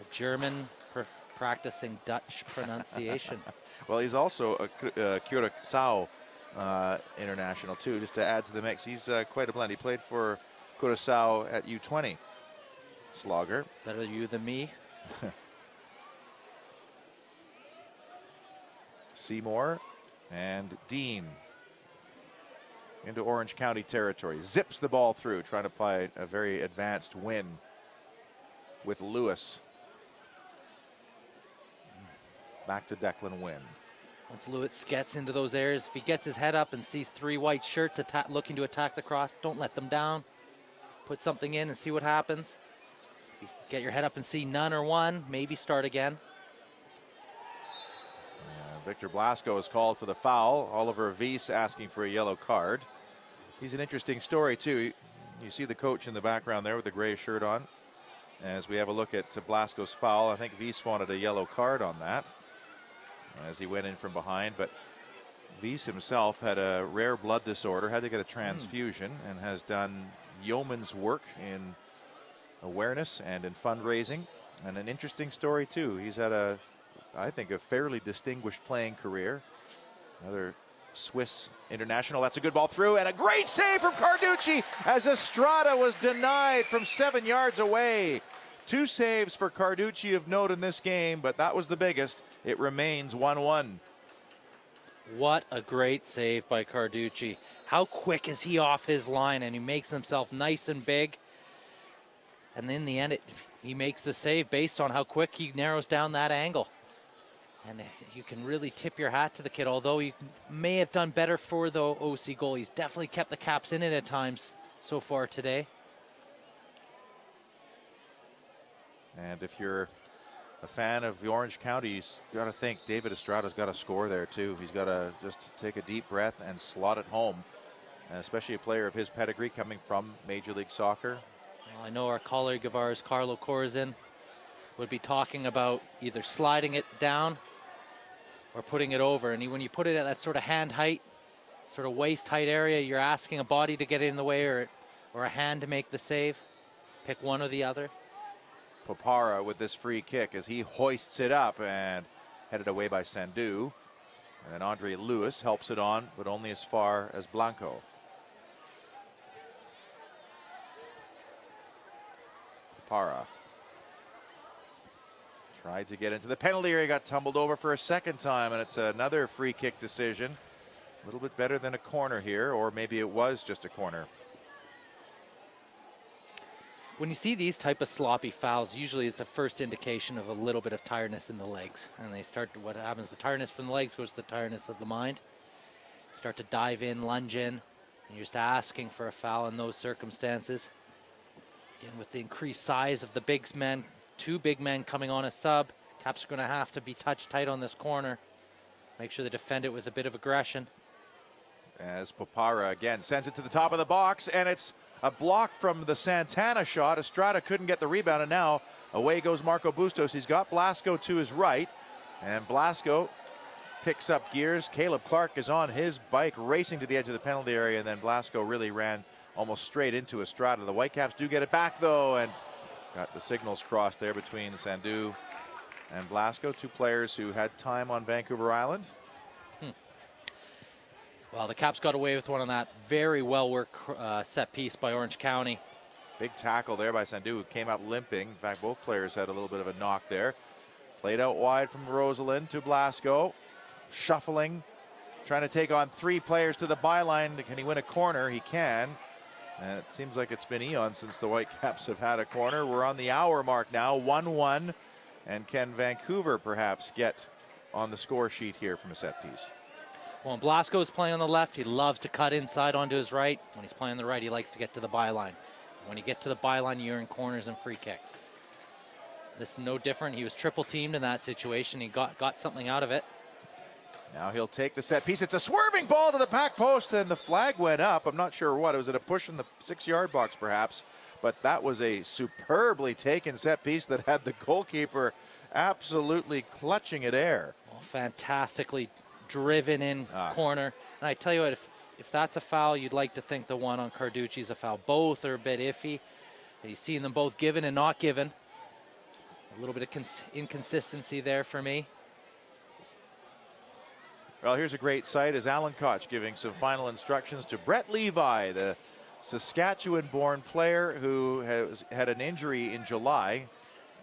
A German practicing Dutch pronunciation. Well, he's also a Curaçao international, too, just to add to the mix. He's quite a blend. He played for Curaçao at U20. Slogger. Better you than me. Seymour and Dean into Orange County territory. Zips the ball through, trying to play a very advanced win with Lewis. Back to Declan Wynn. Once Lewis gets into those areas, if he gets his head up and sees 3 white shirts looking to attack the cross, don't let them down. Put something in and see what happens. If you get your head up and see none or one, maybe start again. Victor Blasco is called for the foul. Oliver Weiss asking for a yellow card. He's an interesting story, too. You see the coach in the background there with the gray shirt on. As we have a look at Blasco's foul, I think Weiss wanted a yellow card on that as he went in from behind. But Weiss himself had a rare blood disorder, had to get a transfusion, and has done yeoman's work in awareness and in fundraising. And an interesting story, too. He's had I think, a fairly distinguished playing career. Another Swiss international. That's a good ball through, and a great save from Carducci as Estrada was denied from 7 yards away. 2 saves for Carducci of note in this game, but that was the biggest. It remains 1-1. What a great save by Carducci. How quick is he off his line, and he makes himself nice and big. And in the end, he makes the save based on how quick he narrows down that angle. And you can really tip your hat to the kid, although he may have done better for the OC goal. He's definitely kept the Caps in it at times so far today. And if you're a fan of the Orange County, you've got to think David Estrada's got to score there, too. He's got to just take a deep breath and slot it home, and especially a player of his pedigree coming from Major League Soccer. Well, I know our colleague of ours, Carlo Corazin, would be talking about either sliding it down or putting it over. And when you put it at that sort of hand height, sort of waist height area, you're asking a body to get in the way or a hand to make the save. Pick one or the other. Popara with this free kick as he hoists it up and headed away by Sandu. And then Andre Lewis helps it on, but only as far as Blanco. Popara. Tried to get into the penalty area, got tumbled over for a second time, and it's another free kick decision. A little bit better than a corner here, or maybe it was just a corner. When you see these type of sloppy fouls, usually it's a first indication of a little bit of tiredness in the legs. And they start to, what happens, the tiredness from the legs goes to the tiredness of the mind. Start to dive in, lunge in, and you're just asking for a foul in those circumstances. Again, with the increased size of the big men, 2 big men coming on a sub, Caps are going to have to be touch tight on this corner. Make sure they defend it with a bit of aggression. As Popara again sends it to the top of the box, and it's a block from the Santana shot. Estrada couldn't get the rebound, and now away goes Marco Bustos. He's got Blasco to his right, and Blasco picks up gears. Caleb Clark is on his bike racing to the edge of the penalty area, and then Blasco really ran almost straight into Estrada. The Whitecaps do get it back though, and got the signals crossed there between Sandu and Blasco, 2 players who had time on Vancouver Island. Well, the Caps got away with one on that very well worked set piece by Orange County. Big tackle there by Sandu, who came up limping. In fact, both players had a little bit of a knock there. Played out wide from Rosalind to Blasco. Shuffling, trying to take on 3 players to the byline. Can he win a corner? He can. And it seems like it's been eons since the Whitecaps have had a corner. We're on the hour mark now, 1-1. And can Vancouver perhaps get on the score sheet here from a set piece? Well, when Blasco is playing on the left, he loves to cut inside onto his right. When he's playing on the right, he likes to get to the byline. When you get to the byline, you're in corners and free kicks. This is no different. He was triple teamed in that situation. He got something out of it. Now he'll take the set piece. It's a swerving ball to the back post, and the flag went up. I'm not sure what. Was it a push in the 6-yard box, perhaps? But that was a superbly taken set piece that had the goalkeeper absolutely clutching at air. Well, fantastically driven in corner. And I tell you what, if that's a foul, you'd like to think the one on Carducci is a foul. Both are a bit iffy. You've seen them both given and not given. A little bit of inconsistency there for me. Well, here's a great sight as Alan Koch giving some final instructions to Brett Levi, the Saskatchewan-born player who has had an injury in July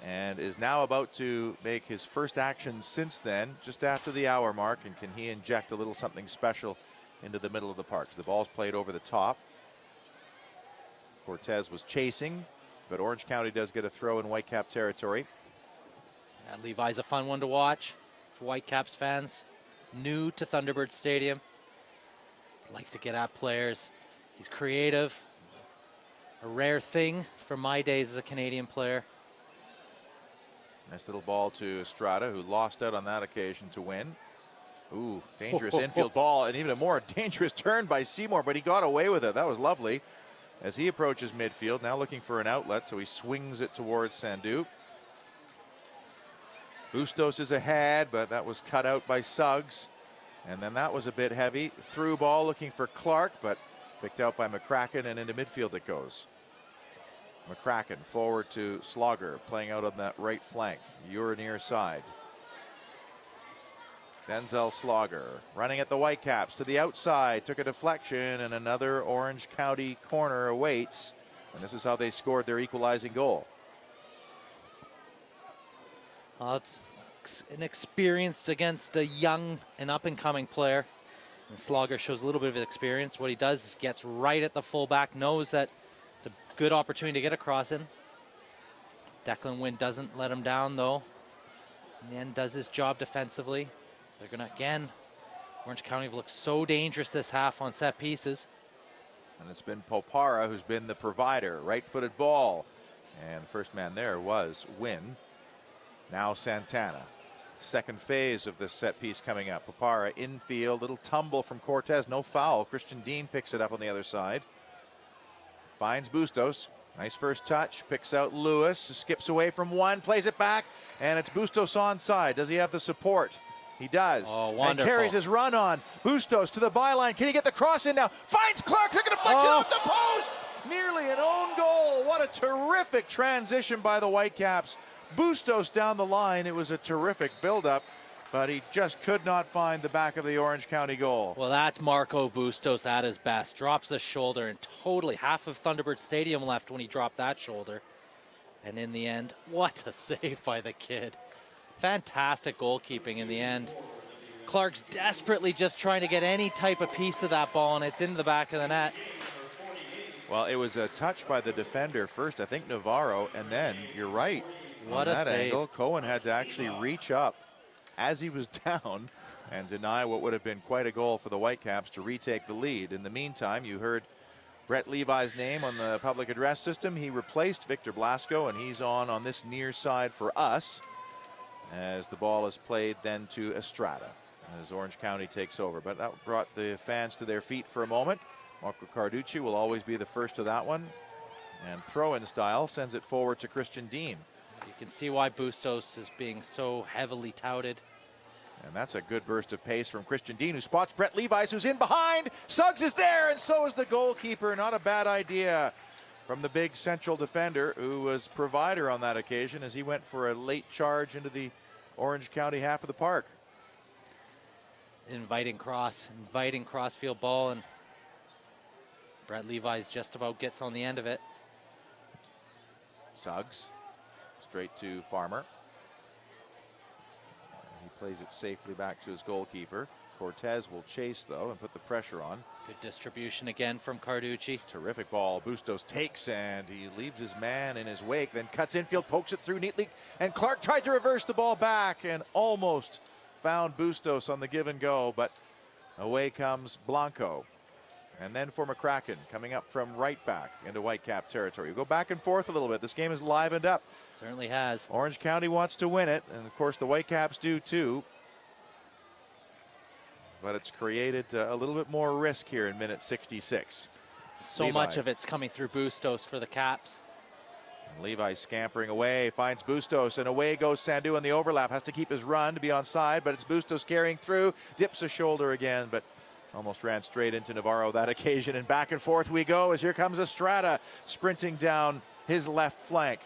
and is now about to make his first action since then, just after the hour mark. And can he inject a little something special into the middle of the park? So the ball's played over the top. Cortez was chasing, but Orange County does get a throw in Whitecap territory. Yeah, Levi's a fun one to watch for Whitecaps fans. New to Thunderbird Stadium. Likes to get at players. He's creative. A rare thing from my days as a Canadian player. Nice little ball to Estrada, who lost out on that occasion to win. Ooh, dangerous infield ball, and even a more dangerous turn by Seymour, but he got away with it. That was lovely. As he approaches midfield, now looking for an outlet, so he swings it towards Sandu. Bustos is ahead, but that was cut out by Suggs. And then that was a bit heavy. Through ball looking for Clark, but picked out by McCracken, and into midfield it goes. McCracken forward to Slogger, playing out on that right flank. You're near side. Denzel Slogger running at the Whitecaps to the outside, took a deflection, and another Orange County corner awaits. And this is how they scored their equalizing goal. It's an experienced against a young and up-and-coming player. And Slogger shows a little bit of experience. What he does is gets right at the fullback, knows that it's a good opportunity to get across him. Declan Wynn doesn't let him down, though. In the end, does his job defensively. They're going to, again, Orange County have looked so dangerous this half on set pieces. And it's been Popara who's been the provider. Right-footed ball. And the first man there was Wynn. Now Santana. Second phase of this set piece coming up. Popara infield, little tumble from Cortez, no foul. Christian Dean picks it up on the other side. Finds Bustos. Nice first touch. Picks out Lewis. Skips away from one, plays it back, and it's Bustos onside. Does he have the support? He does. Oh, wonderful. And carries his run on. Bustos to the byline. Can he get the cross in now? Finds Clark. Took a deflection off the post. Nearly an own goal. What a terrific transition by the Whitecaps. Bustos down the line. It was a terrific buildup, but he just could not find the back of the Orange County goal. Well, that's Marco Bustos at his best. Drops the shoulder, and totally half of Thunderbird Stadium left when he dropped that shoulder. And in the end, what a save by the kid. Fantastic goalkeeping in the end. Clark's desperately just trying to get any type of piece of that ball, and it's into the back of the net. Well, it was a touch by the defender first, I think Navarro, and then you're right. What on a that save. angle, Cohen had to actually reach up as he was down and deny what would have been quite a goal for the Whitecaps to retake the lead. In the meantime, you heard Brett Levi's name on the public address system. He replaced Victor Blasco, and he's on this near side for us as the ball is played then to Estrada as Orange County takes over. But that brought the fans to their feet for a moment. Marco Carducci will always be the first to that one, and throw-in style sends it forward to Christian Dean. You can see why Bustos is being so heavily touted. And that's a good burst of pace from Christian Dean, who spots Brett Levi's, who's in behind. Suggs is there, and so is the goalkeeper. Not a bad idea from the big central defender, who was provider on that occasion as he went for a late charge into the Orange County half of the park. Inviting crossfield ball, and Brett Levi's just about gets on the end of it. Suggs straight to Farmer. He plays it safely back to his goalkeeper. Cortez will chase, though, and put the pressure on. Good distribution again from Carducci. Terrific ball. Bustos takes, and he leaves his man in his wake, then cuts infield, pokes it through neatly, and Clark tried to reverse the ball back and almost found Bustos on the give and go, but away comes Blanco. And then for McCracken, coming up from right back into Whitecap territory. We go back and forth a little bit. This game is livened up. Certainly has. Orange County wants to win it, and of course the Whitecaps do too. But it's created a little bit more risk here in minute 66. So Levi. much of it's coming through Bustos for the Caps. And Levi scampering away, finds Bustos, and away goes Sandu on the overlap. Has to keep his run to be onside, but it's Bustos carrying through, dips a shoulder again, but almost ran straight into Navarro that occasion, and back and forth we go as here comes Estrada sprinting down his left flank.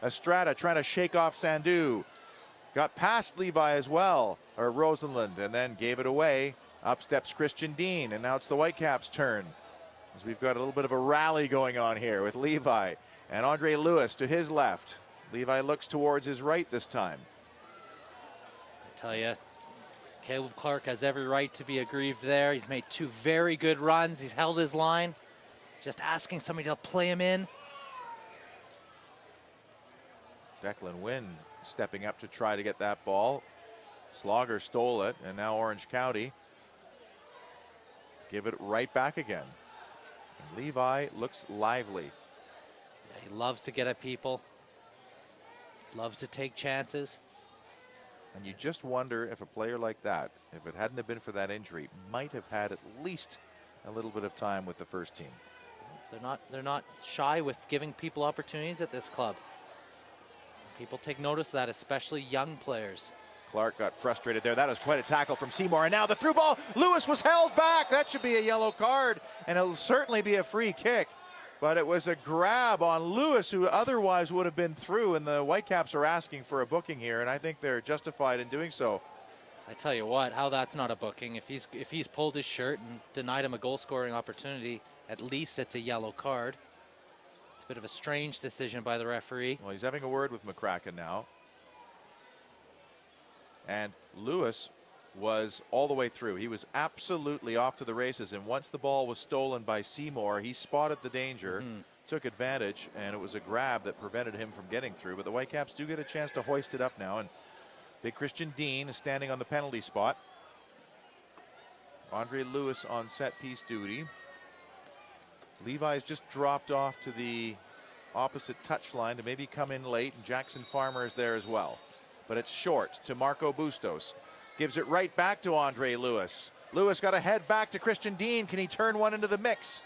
Estrada trying to shake off Sandu. Got past Levi as well, or Rosenlund, and then gave it away. Up steps Christian Dean, and now it's the Whitecaps' turn. As we've got a little bit of a rally going on here with Levi and Andre Lewis to his left. Levi looks towards his right this time. I tell you, Caleb Clark has every right to be aggrieved there. He's made two very good runs. He's held his line. Just asking somebody to play him in. Declan Wynn stepping up to try to get that ball. Slogger stole it, and now Orange County give it right back again. And Levi looks lively. Yeah, he loves to get at people. Loves to take chances. And you just wonder if a player like that, if it hadn't have been for that injury, might have had at least a little bit of time with the first team. They're not shy with giving people opportunities at this club. People take notice of that, especially young players. Clark got frustrated there. That was quite a tackle from Seymour. And now the through ball. Lewis was held back. That should be a yellow card, and it'll certainly be a free kick. But it was a grab on Lewis, who otherwise would have been through, and the Whitecaps are asking for a booking here, and I think they're justified in doing so. I tell you what, how that's not a booking. If he's pulled his shirt and denied him a goal-scoring opportunity, at least it's a yellow card. It's a bit of a strange decision by the referee. Well, he's having a word with McCracken now. And Lewis was all the way through. He was absolutely off to the races, and once the ball was stolen by Seymour, he spotted the danger, took advantage, and it was a grab that prevented him from getting through. But the Whitecaps do get a chance to hoist it up now, and big Christian Dean is standing on the penalty spot. Andre Lewis on set-piece duty. Levi's just dropped off to the opposite touchline to maybe come in late, and Jackson Farmer is there as well. But it's short to Marco Bustos. Gives it right back to Andre Lewis. Lewis got a head back to Christian Dean. Can he turn one into the mix?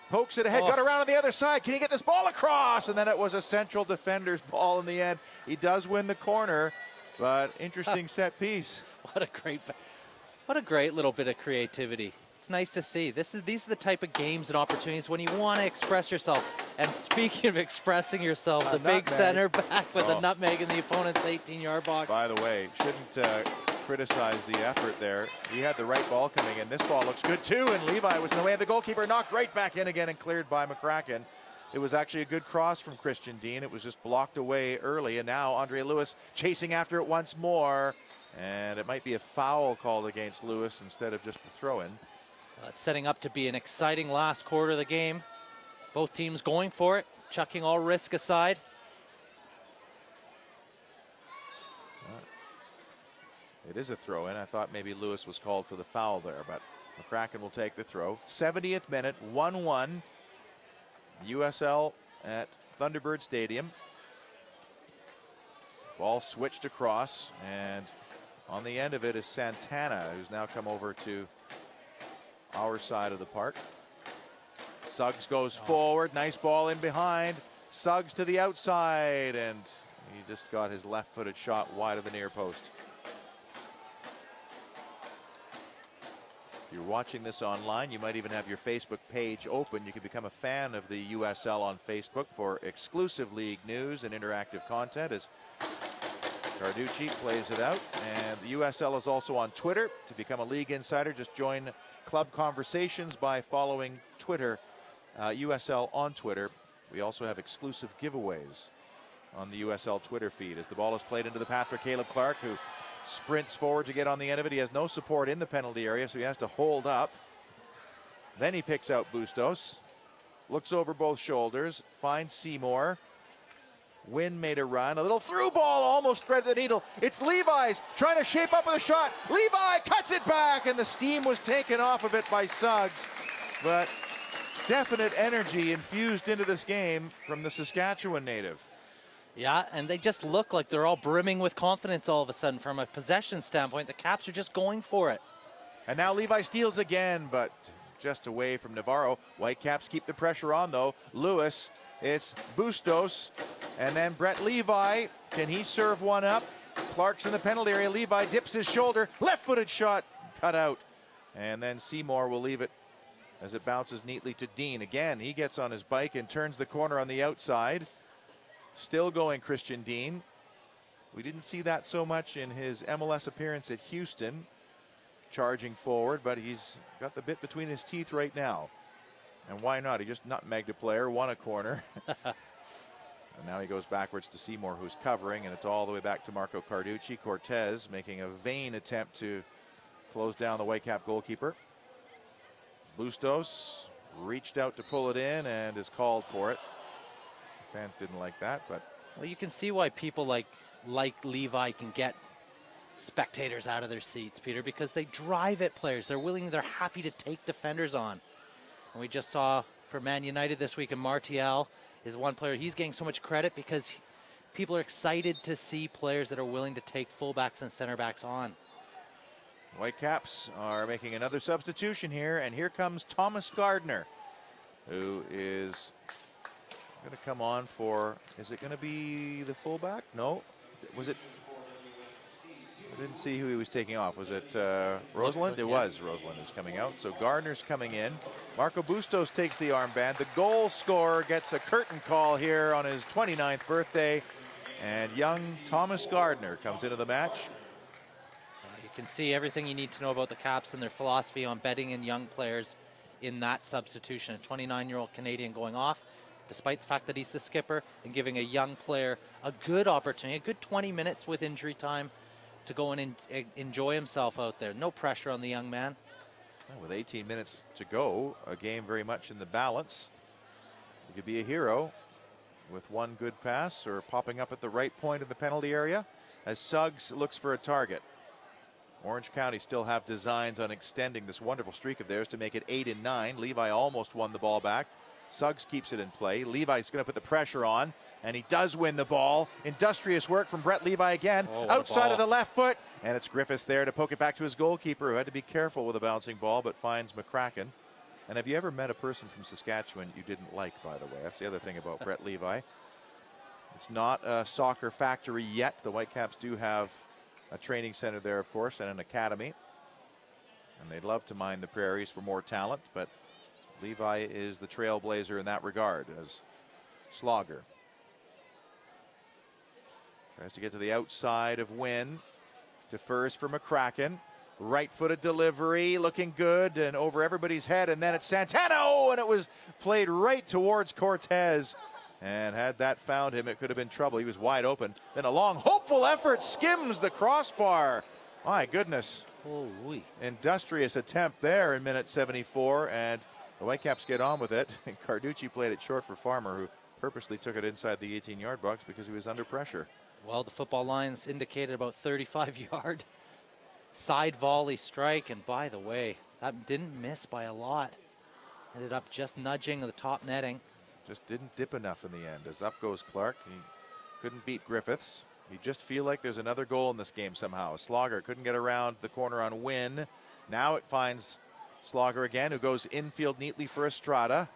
Pokes it ahead, got around on the other side. Can he get this ball across? And then it was a central defender's ball in the end. He does win the corner, but interesting set piece. What a great little bit of creativity. It's nice to see. These are the type of games and opportunities when you want to express yourself. And speaking of expressing yourself, the big center back with a nutmeg in the opponent's 18-yard box. By the way, shouldn't criticize the effort there. He had the right ball coming in. This ball looks good too, and Levi was in the way of the goalkeeper, knocked right back in again and cleared by McCracken. It was actually a good cross from Christian Dean. It was just blocked away early, and now Andre Lewis chasing after it once more. And it might be a foul called against Lewis instead of just the throw-in. It's setting up to be an exciting last quarter of the game. Both teams going for it, chucking all risk aside. It is a throw-in. I thought maybe Lewis was called for the foul there, but McCracken will take the throw. 70th minute, 1-1. USL at Thunderbird Stadium. Ball switched across, and on the end of it is Santana, who's now come over to our side of the park. Suggs goes forward. Nice ball in behind. Suggs to the outside, and he just got his left-footed shot wide of the near post. If you're watching this online, you might even have your Facebook page open. You can become a fan of the USL on Facebook for exclusive league news and interactive content as Carducci plays it out. And the USL is also on Twitter. To become a league insider, just join club conversations by following Twitter, USL on Twitter. We also have exclusive giveaways on the USL Twitter feed as the ball is played into the path for Caleb Clark, who sprints forward to get on the end of it. He has no support in the penalty area, so he has to hold up. Then he picks out Bustos, looks over both shoulders, finds Seymour. Wynn made a run, a little through ball, almost threaded the needle. It's Levi's trying to shape up with a shot. Levi cuts it back, and the steam was taken off of it by Suggs. But definite energy infused into this game from the Saskatchewan native. Yeah, and they just look like they're all brimming with confidence all of a sudden. From a possession standpoint, the Caps are just going for it. And now Levi steals again, but just away from Navarro. Whitecaps keep the pressure on, though. Lewis, it's Bustos, and then Brett Levi. Can he serve one up? Clark's in the penalty area. Levi dips his shoulder. Left-footed shot, cut out. And then Seymour will leave it as it bounces neatly to Dean. Again, he gets on his bike and turns the corner on the outside. Still going Christian Dean. We didn't see that so much in his MLS appearance at Houston, charging forward, but he's got the bit between his teeth right now. And why not? He just nutmegged a player, won a corner. And now he goes backwards to Seymour, who's covering, and it's all the way back to Marco Carducci. Cortez making a vain attempt to close down the Whitecap goalkeeper. Bustos reached out to pull it in and is called for it. Fans didn't like that, but well, you can see why people like Levi can get spectators out of their seats, Peter, because they drive at players. They're happy to take defenders on. And we just saw for Man United this week, and Martial is one player. He's getting so much credit because people are excited to see players that are willing to take fullbacks and center backs on. Whitecaps are making another substitution here, and here comes Thomas Gardner, who is going to come on for, is it going to be the fullback? No. Was it? I didn't see who he was taking off. Was it Roseland? It was Roseland is coming out. So Gardner's coming in. Marco Bustos takes the armband. The goal scorer gets a curtain call here on his 29th birthday. And young Thomas Gardner comes into the match. You can see everything you need to know about the Caps and their philosophy on betting in young players in that substitution. A 29-year-old Canadian going off, despite the fact that he's the skipper, and giving a young player a good opportunity, a good 20 minutes with injury time to go and enjoy himself out there. No pressure on the young man. Well, with 18 minutes to go, a game very much in the balance. He could be a hero with one good pass or popping up at the right point in the penalty area as Suggs looks for a target. Orange County still have designs on extending this wonderful streak of theirs to make it 8-9. Levi almost won the ball back. Suggs keeps it in play. Levi's going to put the pressure on, and he does win the ball. Industrious work from Brett Levi again, outside of the left foot, and it's Griffiths there to poke it back to his goalkeeper, who had to be careful with a bouncing ball, but finds McCracken. And have you ever met a person from Saskatchewan you didn't like, by the way? That's the other thing about Brett Levi. It's not a soccer factory yet. The Whitecaps do have a training center there, of course, and an academy. And they'd love to mine the prairies for more talent, but Levi is the trailblazer in that regard as Slogger. Tries to get to the outside of Wynn. Defers for McCracken. Right-footed delivery, looking good and over everybody's head, and then it's Santana, and it was played right towards Cortez. And had that found him, it could have been trouble. He was wide open. Then a long, hopeful effort skims the crossbar. My goodness. Holy. Industrious attempt there in minute 74, and the Whitecaps get on with it. And Carducci played it short for Farmer, who purposely took it inside the 18-yard box because he was under pressure. Well, the football lines indicated about 35-yard side volley strike, and by the way, that didn't miss by a lot. Ended up just nudging the top netting. Just didn't dip enough in the end. As up goes Clark. He couldn't beat Griffiths. You just feel like there's another goal in this game somehow. Slogger couldn't get around the corner on Wynn. Now it finds Slogger again, who goes infield neatly for Estrada.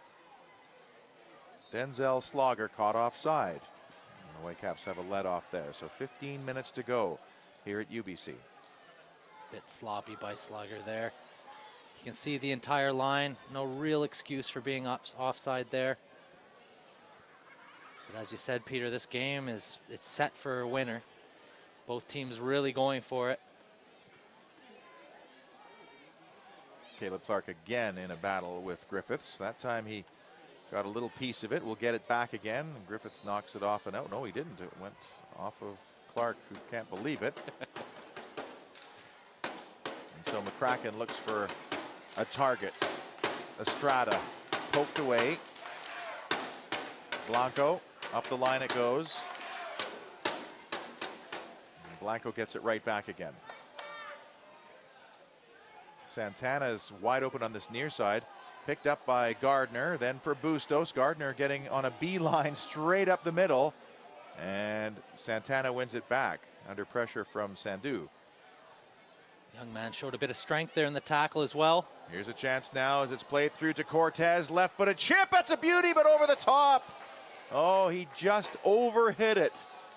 Denzel Slogger caught offside. And the Whitecaps have a let off there. So 15 minutes to go here at UBC. Bit sloppy by Slugger there. You can see the entire line. No real excuse for being offside there. But as you said, Peter, this game it's set for a winner. Both teams really going for it. Caleb Clark again in a battle with Griffiths. That time he got a little piece of it. We'll get it back again. Griffiths knocks it off and out. No, he didn't. It went off of Clark, who can't believe it. So McCracken looks for a target. Estrada poked away. Blanco, up the line it goes. And Blanco gets it right back again. Santana's wide open on this near side. Picked up by Gardner, then for Bustos. Gardner getting on a beeline straight up the middle. And Santana wins it back under pressure from Sandu. Young man showed a bit of strength there in the tackle as well. Here's a chance now as it's played through to Cortez. Left-footed chip. That's a beauty, but over the top. Oh, he just overhit it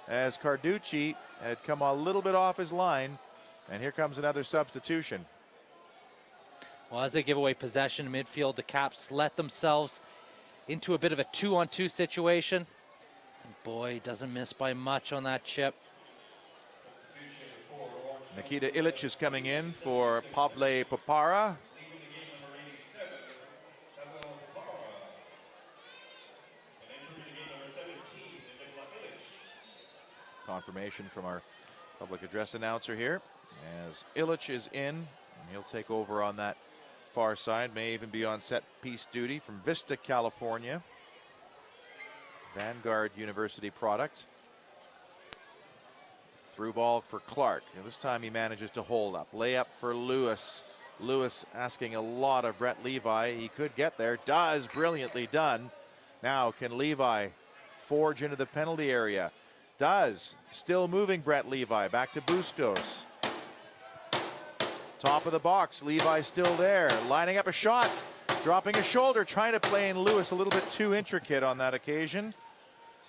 as Carducci had come a little bit off his line. And here comes another substitution. Well, as they give away possession in midfield, the Caps let themselves into a bit of a 2-on-2 situation. And boy, doesn't miss by much on that chip. Nikita Ilic is coming in for Pavle Popara. Confirmation from our public address announcer here as Ilic is in, and he'll take over on that far side, may even be on set piece duty from Vista, California. Vanguard University product. Through ball for Clark. And this time he manages to hold up. Layup for Lewis. Lewis asking a lot of Brett Levi. He could get there. Does. Brilliantly done. Now can Levi forge into the penalty area? Does. Still moving Brett Levi. Back to Bustos. Top of the box. Levi still there. Lining up a shot. Dropping a shoulder. Trying to play in Lewis a little bit too intricate on that occasion.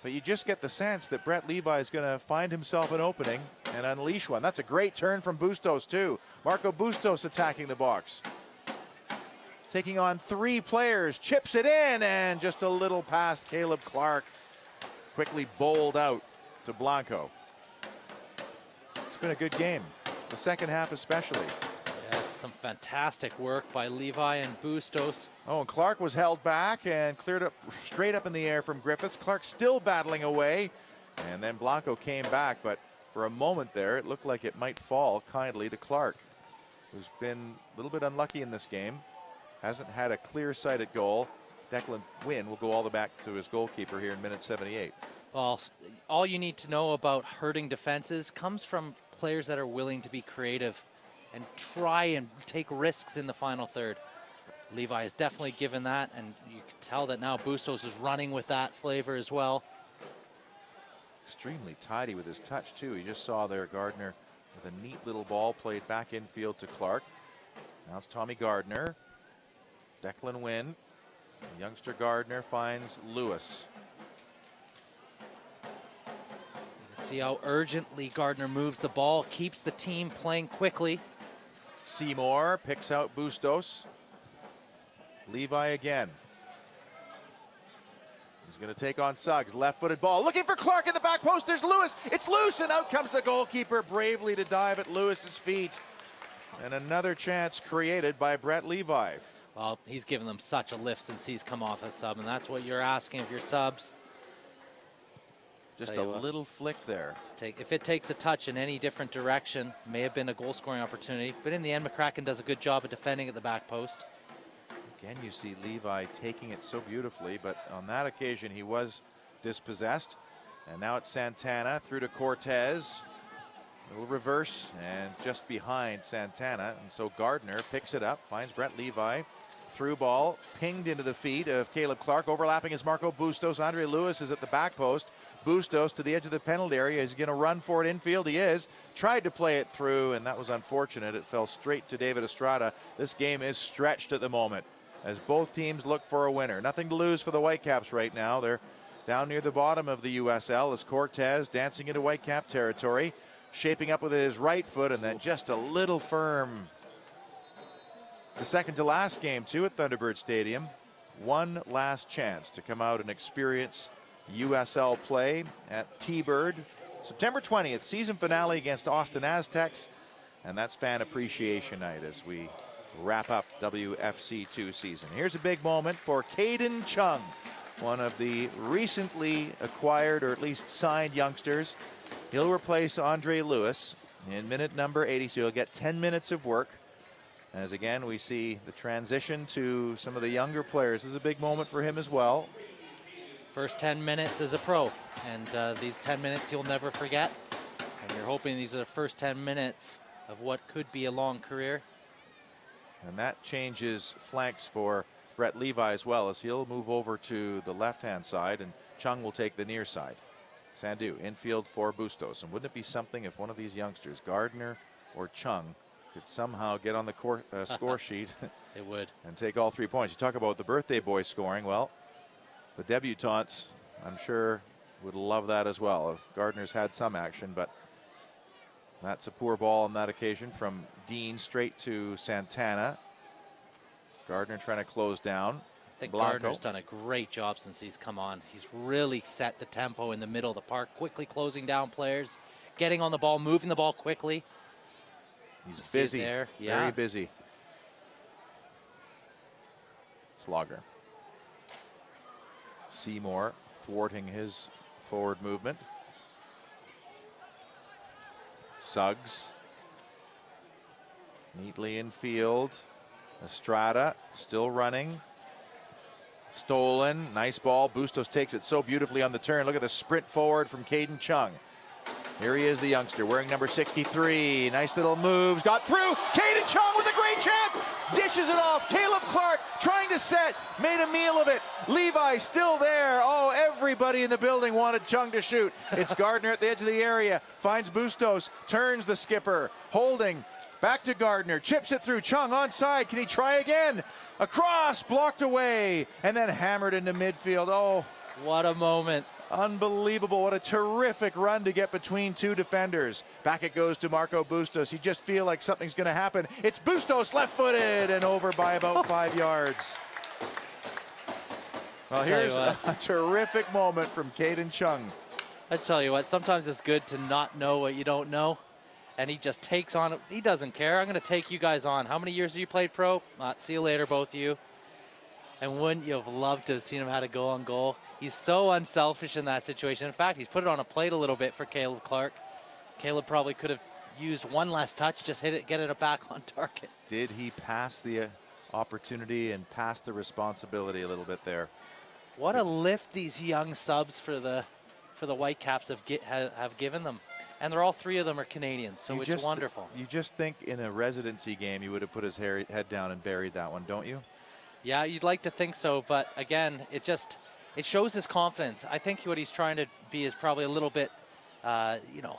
But you just get the sense that Brett Levi is going to find himself an opening and unleash one. That's a great turn from Bustos, too. Marco Bustos attacking the box. Taking on three players, chips it in, and just a little past Caleb Clark. Quickly bowled out to Blanco. It's been a good game, the second half especially. Some fantastic work by Levi and Bustos. Oh, and Clark was held back and cleared up straight up in the air from Griffiths. Clark still battling away. And then Blanco came back, but for a moment there, it looked like it might fall kindly to Clark, who's been a little bit unlucky in this game. Hasn't had a clear-sighted goal. Declan Wynn will go all the way back to his goalkeeper here in minute 78. Well, all you need to know about hurting defenses comes from players that are willing to be creative and try and take risks in the final third. Levi is definitely given that, and you can tell that now Bustos is running with that flavor as well. Extremely tidy with his touch, too. You just saw there Gardner with a neat little ball played back infield to Clark. Now it's Tommy Gardner. Declan Wynn. Youngster Gardner finds Lewis. You can see how urgently Gardner moves the ball, keeps the team playing quickly. Seymour picks out Bustos. Levi again. He's going to take on Suggs. Left-footed ball. Looking for Clark in the back post. There's Lewis. It's loose, and out comes the goalkeeper bravely to dive at Lewis's feet. And another chance created by Brett Levi. Well, he's given them such a lift since he's come off a sub, and that's what you're asking of your subs. Just a little flick there. If it takes a touch in any different direction, may have been a goal-scoring opportunity. But in the end, McCracken does a good job of defending at the back post. Again, you see Levi taking it so beautifully, but on that occasion, he was dispossessed. And now it's Santana through to Cortez. A little reverse and just behind Santana. And so Gardner picks it up, finds Brett Levi. Through ball, pinged into the feet of Caleb Clark. Overlapping is Marco Bustos. Andre Lewis is at the back post. Bustos to the edge of the penalty area. Is he going to run for it infield? He is. Tried to play it through, and that was unfortunate. It fell straight to David Estrada. This game is stretched at the moment as both teams look for a winner. Nothing to lose for the Whitecaps right now. They're down near the bottom of the USL as Cortez dancing into Whitecap territory, shaping up with his right foot, and then just a little firm. It's the second to last game, too, at Thunderbird Stadium. One last chance to come out and experience USL play at T-Bird. September 20th, season finale against Austin Aztecs. And that's Fan Appreciation Night as we wrap up WFC2 season. Here's a big moment for Caden Chung, one of the recently acquired or at least signed youngsters. He'll replace Andre Lewis in minute number 80, so he'll get 10 minutes of work. As again, we see the transition to some of the younger players. This is a big moment for him as well. First 10 minutes as a pro, and these 10 minutes you'll never forget. And you're hoping these are the first 10 minutes of what could be a long career. And that changes flanks for Brett Levi as well, as he'll move over to the left-hand side, and Chung will take the near side. Sandu infield for Bustos. And wouldn't it be something if one of these youngsters, Gardner or Chung, could somehow get on the score sheet? It would. And take all 3 points. You talk about the birthday boy scoring. Well, the debutantes, I'm sure, would love that as well. If Gardner's had some action, but that's a poor ball on that occasion from Dean straight to Santana. Gardner trying to close down. I think Blanco. Gardner's done a great job since he's come on. He's really set the tempo in the middle of the park, quickly closing down players, getting on the ball, moving the ball quickly. He's busy, there. Very Yeah. busy. Slogger. Seymour thwarting his forward movement. Suggs. Neatly in field. Estrada still running. Stolen. Nice ball. Bustos takes it so beautifully on the turn. Look at the sprint forward from Caden Chung. Here he is, the youngster, wearing number 63. Nice little moves, got through. Caden Chung with a great chance. Dishes it off. Caleb Clark trying to set, made a meal of it. Levi still there. Oh, everybody in the building wanted Chung to shoot. It's Gardner at the edge of the area. Finds Bustos, turns the skipper. Holding, back to Gardner. Chips it through. Chung onside. Can he try again? Across, blocked away, and then hammered into midfield. Oh, what a moment. Unbelievable. What a terrific run to get between two defenders. Back it goes to Marco Bustos. You just feel like something's going to happen. It's Bustos left-footed and over by about 5 yards. Well, here's a terrific moment from Caden Chung. I tell you what, sometimes it's good to not know what you don't know. And he just takes on it. He doesn't care. I'm going to take you guys on. How many years have you played pro? See you later, both of you. And wouldn't you have loved to have seen him how to go on goal? He's so unselfish in that situation. In fact, he's put it on a plate a little bit for Caleb Clark. Caleb probably could have used one less touch, just hit it, get it back on target. Did he pass the opportunity and pass the responsibility a little bit there? What a lift these young subs for the Whitecaps have given them. And they're all three of them are Canadians, so it's wonderful. You just think in a residency game he would have put his head down and buried that one, don't you? Yeah, you'd like to think so, but again, it shows his confidence. I think what he's trying to be is probably a little bit,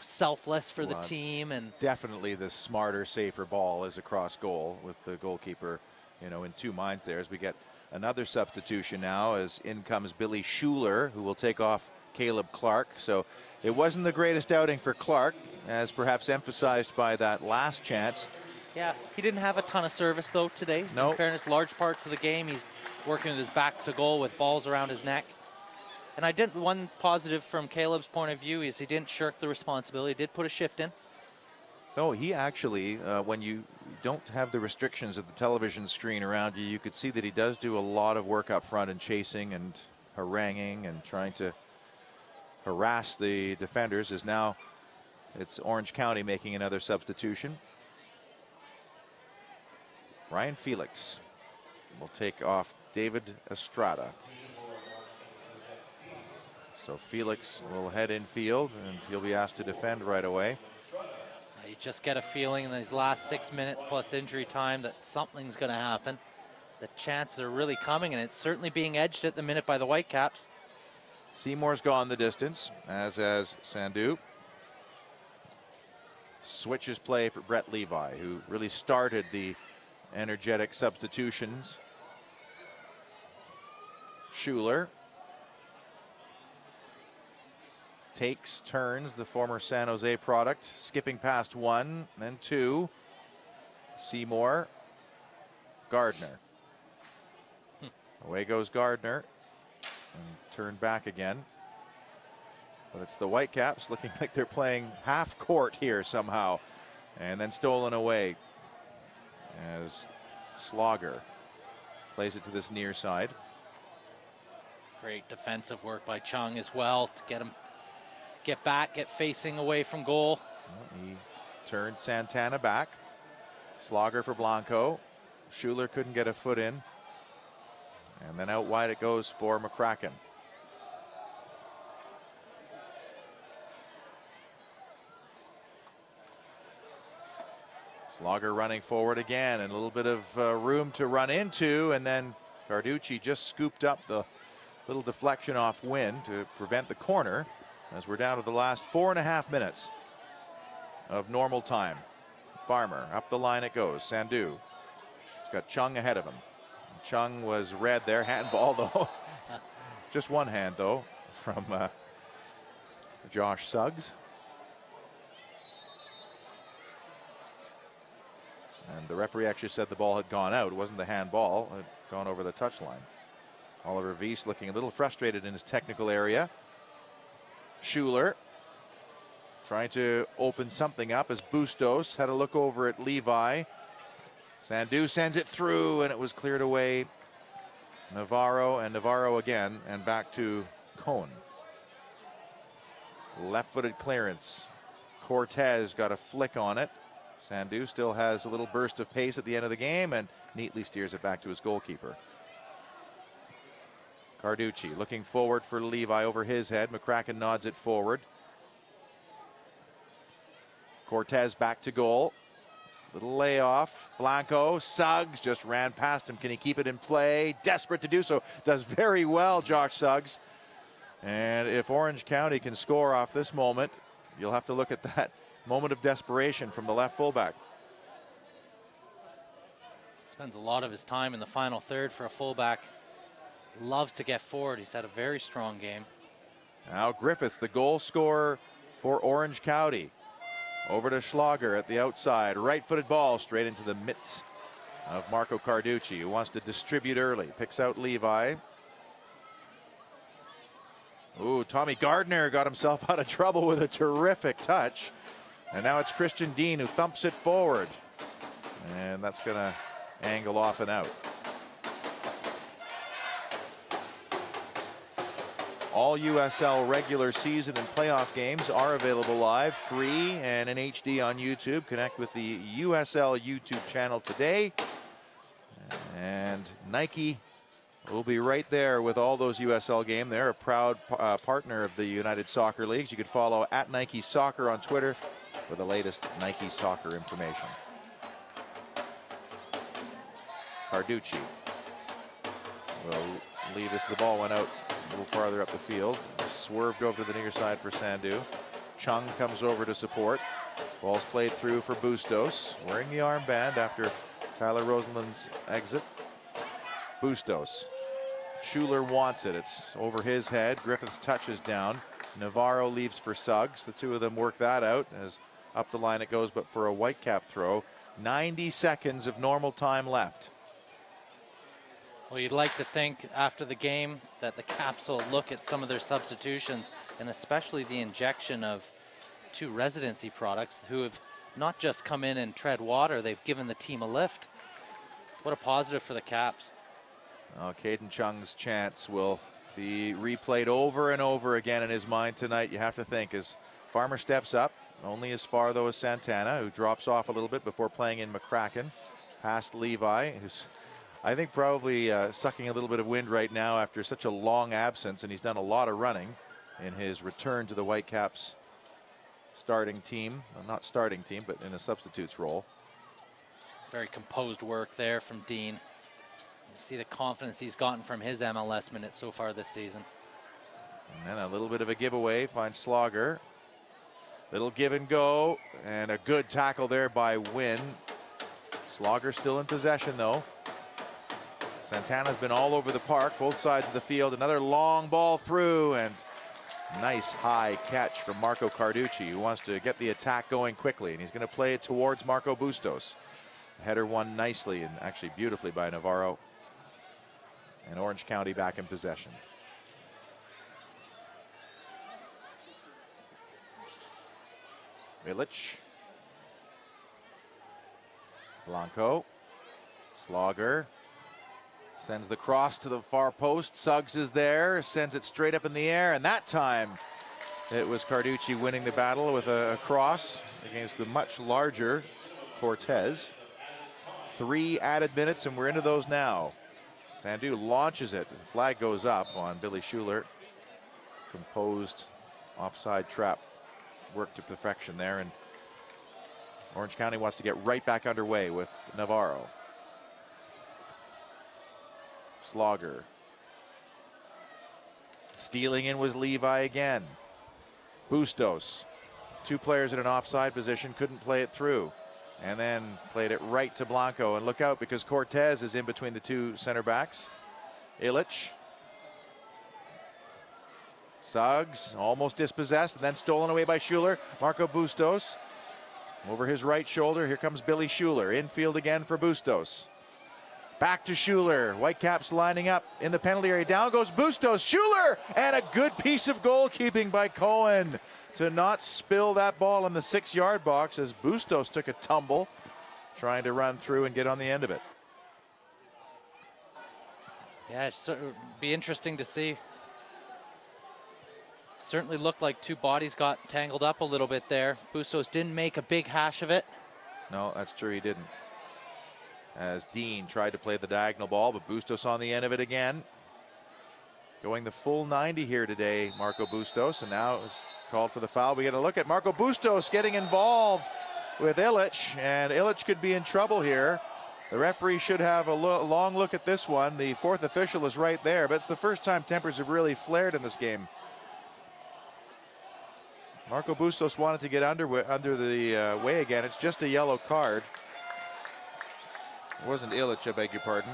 selfless for the team. And definitely the smarter, safer ball is across goal with the goalkeeper, in two minds there as we get another substitution now as in comes Billy Schuler, who will take off Caleb Clark. So it wasn't the greatest outing for Clark, as perhaps emphasized by that last chance. Yeah, he didn't have a ton of service, though, today. No. In fairness, large parts of the game, he's working with his back to goal with balls around his neck. And one positive from Caleb's point of view is he didn't shirk the responsibility. He did put a shift in. Oh, he actually, when you don't have the restrictions of the television screen around you, you could see that he does do a lot of work up front and chasing and haranguing and trying to harass the defenders. As now it's Orange County making another substitution. Ryan Felix will take off David Estrada. So Felix will head in field and he'll be asked to defend right away. You just get a feeling in these last 6 minutes plus injury time that something's going to happen. The chances are really coming, and it's certainly being edged at the minute by the Whitecaps. Seymour's gone the distance, as has Sandu. Switches play for Brett Levi, who really started the energetic substitutions. Schuler takes turns, the former San Jose product, skipping past one, then two. Seymour, Gardner. Away goes Gardner, and turned back again. But it's the Whitecaps looking like they're playing half court here somehow. And then stolen away as Slogger plays it to this near side. Great defensive work by Chung as well to get him, get back, get facing away from goal. He turned Santana back. Slogger for Blanco. Schuler couldn't get a foot in. And then out wide it goes for McCracken. Slogger running forward again, and a little bit of room to run into, and then Carducci just scooped up the little deflection off Wynn to prevent the corner, as we're down to the last 4.5 minutes of normal time. Farmer, up the line it goes. Sandu. He's got Chung ahead of him. Chung was red there, handball though. Just one hand though from Josh Suggs. And the referee actually said the ball had gone out. It wasn't the handball, it had gone over the touchline. Oliver Weiss looking a little frustrated in his technical area. Schuler trying to open something up as Bustos had a look over at Levi. Sandu sends it through, and it was cleared away. Navarro and Navarro again, and back to Cohn. Left-footed clearance. Cortez got a flick on it. Sandu still has a little burst of pace at the end of the game and neatly steers it back to his goalkeeper. Carducci looking forward for Levi over his head. McCracken nods it forward. Cortez back to goal. Little layoff. Blanco, Suggs just ran past him. Can he keep it in play? Desperate to do so. Does very well, Josh Suggs. And if Orange County can score off this moment, you'll have to look at that moment of desperation from the left fullback. Spends a lot of his time in the final third for a fullback. Loves to get forward. He's had a very strong game. Now Griffiths, the goal scorer for Orange County. Over to Schlager at the outside. Right-footed ball straight into the mitts of Marco Carducci, who wants to distribute early. Picks out Levi. Ooh, Tommy Gardner got himself out of trouble with a terrific touch. And now it's Christian Dean who thumps it forward. And that's going to angle off and out. All USL regular season and playoff games are available live, free, and in HD on YouTube. Connect with the USL YouTube channel today. And Nike will be right there with all those USL games. They're a proud partner of the United Soccer Leagues. You could follow at Nike Soccer on Twitter for the latest Nike Soccer information. Carducci will leave this. The ball went out a little farther up the field. Swerved over to the near side for Sandu. Chung comes over to support. Ball's played through for Bustos, wearing the armband after Tyler Rosenland's exit. Bustos. Schuler wants it. It's over his head. Griffiths touches down. Navarro leaves for Suggs. The two of them work that out as up the line it goes, but for a Whitecap throw. 90 seconds of normal time left. Well, you'd like to think after the game that the Caps will look at some of their substitutions, and especially the injection of two residency products who have not just come in and tread water, they've given the team a lift. What a positive for the Caps. Oh, Caden Chung's chance will be replayed over and over again in his mind tonight. You have to think as Farmer steps up, only as far though as Santana, who drops off a little bit before playing in McCracken, past Levi, who's I think probably sucking a little bit of wind right now after such a long absence, and he's done a lot of running in his return to the Whitecaps starting team. Well, not starting team, but in a substitutes role. Very composed work there from Dean. You see the confidence he's gotten from his MLS minutes so far this season. And then a little bit of a giveaway, finds Slogger. Little give and go, and a good tackle there by Wynn. Slogger still in possession though. Santana's been all over the park, both sides of the field. Another long ball through, and nice high catch from Marco Carducci, who wants to get the attack going quickly, and he's going to play it towards Marco Bustos. Header won nicely and actually beautifully by Navarro. And Orange County back in possession. Village. Blanco. Slogger. Sends the cross to the far post. Suggs is there, sends it straight up in the air, and that time it was Carducci winning the battle with a cross against the much larger Cortez. 3 added minutes, and we're into those now. Sandu launches it. The flag goes up on Billy Schuler. Composed offside trap work to perfection there, and Orange County wants to get right back underway with Navarro. Slogger. Stealing in was Levi again. Bustos. 2 players in an offside position, couldn't play it through. And then played it right to Blanco. And look out because Cortez is in between the 2 center backs. Illich. Suggs almost dispossessed and then stolen away by Schuler. Marco Bustos over his right shoulder. Here comes Billy Schuler. Infield again for Bustos. Back to Schuler. Whitecaps lining up in the penalty area. Down goes Bustos. Schuler! And a good piece of goalkeeping by Cohen to not spill that ball in the 6-yard box as Bustos took a tumble trying to run through and get on the end of it. Yeah, it would be interesting to see. Certainly looked like 2 bodies got tangled up a little bit there. Bustos didn't make a big hash of it. No, that's true, he didn't. As Dean tried to play the diagonal ball, but Bustos on the end of it again. Going the full 90 here today, Marco Bustos, and now it's called for the foul. We get a look at Marco Bustos getting involved with Illich, and Illich could be in trouble here. The referee should have a long look at this one. The 4th official is right there, but it's the first time tempers have really flared in this game. Marco Bustos wanted to get under the way again. It's just a yellow card. It wasn't Illich, I beg your pardon.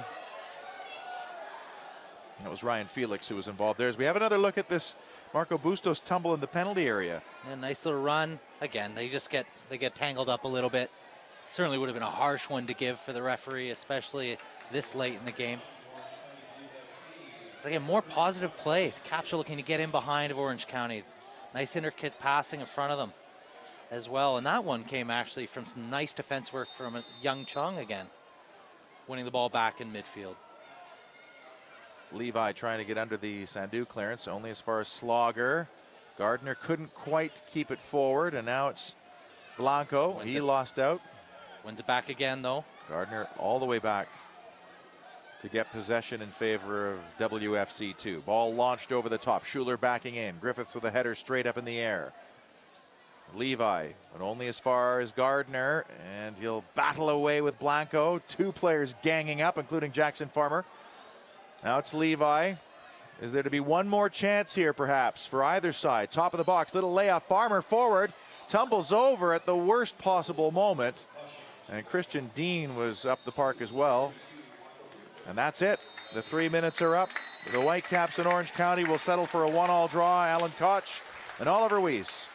That was Ryan Felix who was involved there. As we have another look at this Marco Bustos tumble in the penalty area. Yeah, nice little run. Again, they get tangled up a little bit. Certainly would have been a harsh one to give for the referee, especially this late in the game. But again, more positive play. The Caps are looking to get in behind of Orange County. Nice intricate passing in front of them as well. And that one came actually from some nice defense work from Young Chung again, winning the ball back in midfield. Levi trying to get under the Sandu clearance, only as far as Slogger. Gardner couldn't quite keep it forward, and now it's Blanco. He lost out. Wins it back again, though. Gardner all the way back to get possession in favor of WFC2. Ball launched over the top. Schuler backing in. Griffiths with a header straight up in the air. Levi, but only as far as Gardner, and he'll battle away with Blanco. 2 players ganging up, including Jackson Farmer. Now it's Levi. Is there to be one more chance here, perhaps, for either side? Top of the box, little layup. Farmer forward, tumbles over at the worst possible moment. And Christian Dean was up the park as well. And that's it. The 3 minutes are up. The Whitecaps in Orange County will settle for a 1-1 draw. Alan Koch and Oliver Weiss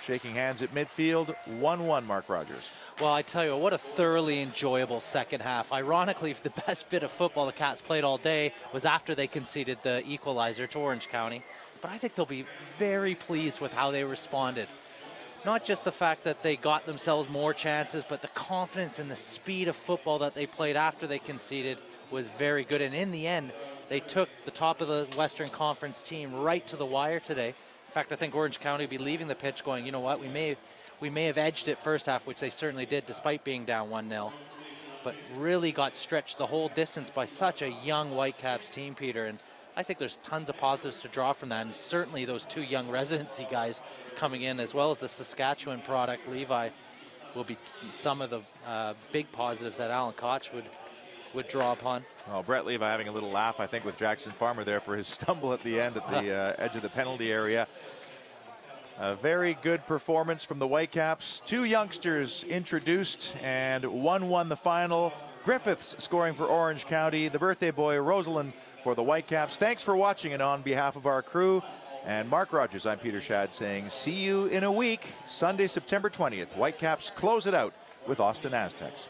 shaking hands at midfield. 1-1, Mark Rogers. Well, I tell you what a thoroughly enjoyable second half. Ironically, the best bit of football the Cats played all day was after they conceded the equalizer to Orange County. But I think they'll be very pleased with how they responded. not just the fact that they got themselves more chances, but the confidence and the speed of football that they played after they conceded was very good. And in the end, they took the top of the Western Conference team right to the wire today. In fact, I think Orange County will be leaving the pitch going, you know what, we may have edged it first half, which they certainly did despite being down 1-0, but really got stretched the whole distance by such a young Whitecaps team, Peter. And I think there's tons of positives to draw from that, and certainly those two young residency guys coming in, as well as the Saskatchewan product, Levi, will be some of the big positives that Alan Koch would draw upon. Well, Brett Levi having a little laugh, I think, with Jackson Farmer there for his stumble at the end at the edge of the penalty area. A very good performance from the Whitecaps. Two youngsters introduced, and 1-1 the final. Griffiths scoring for Orange County. The birthday boy, Rosalind, for the Whitecaps. Thanks for watching, and on behalf of our crew and Mark Rogers, I'm Peter Shad saying see you in a week. Sunday, September 20th. Whitecaps close it out with Austin Aztecs.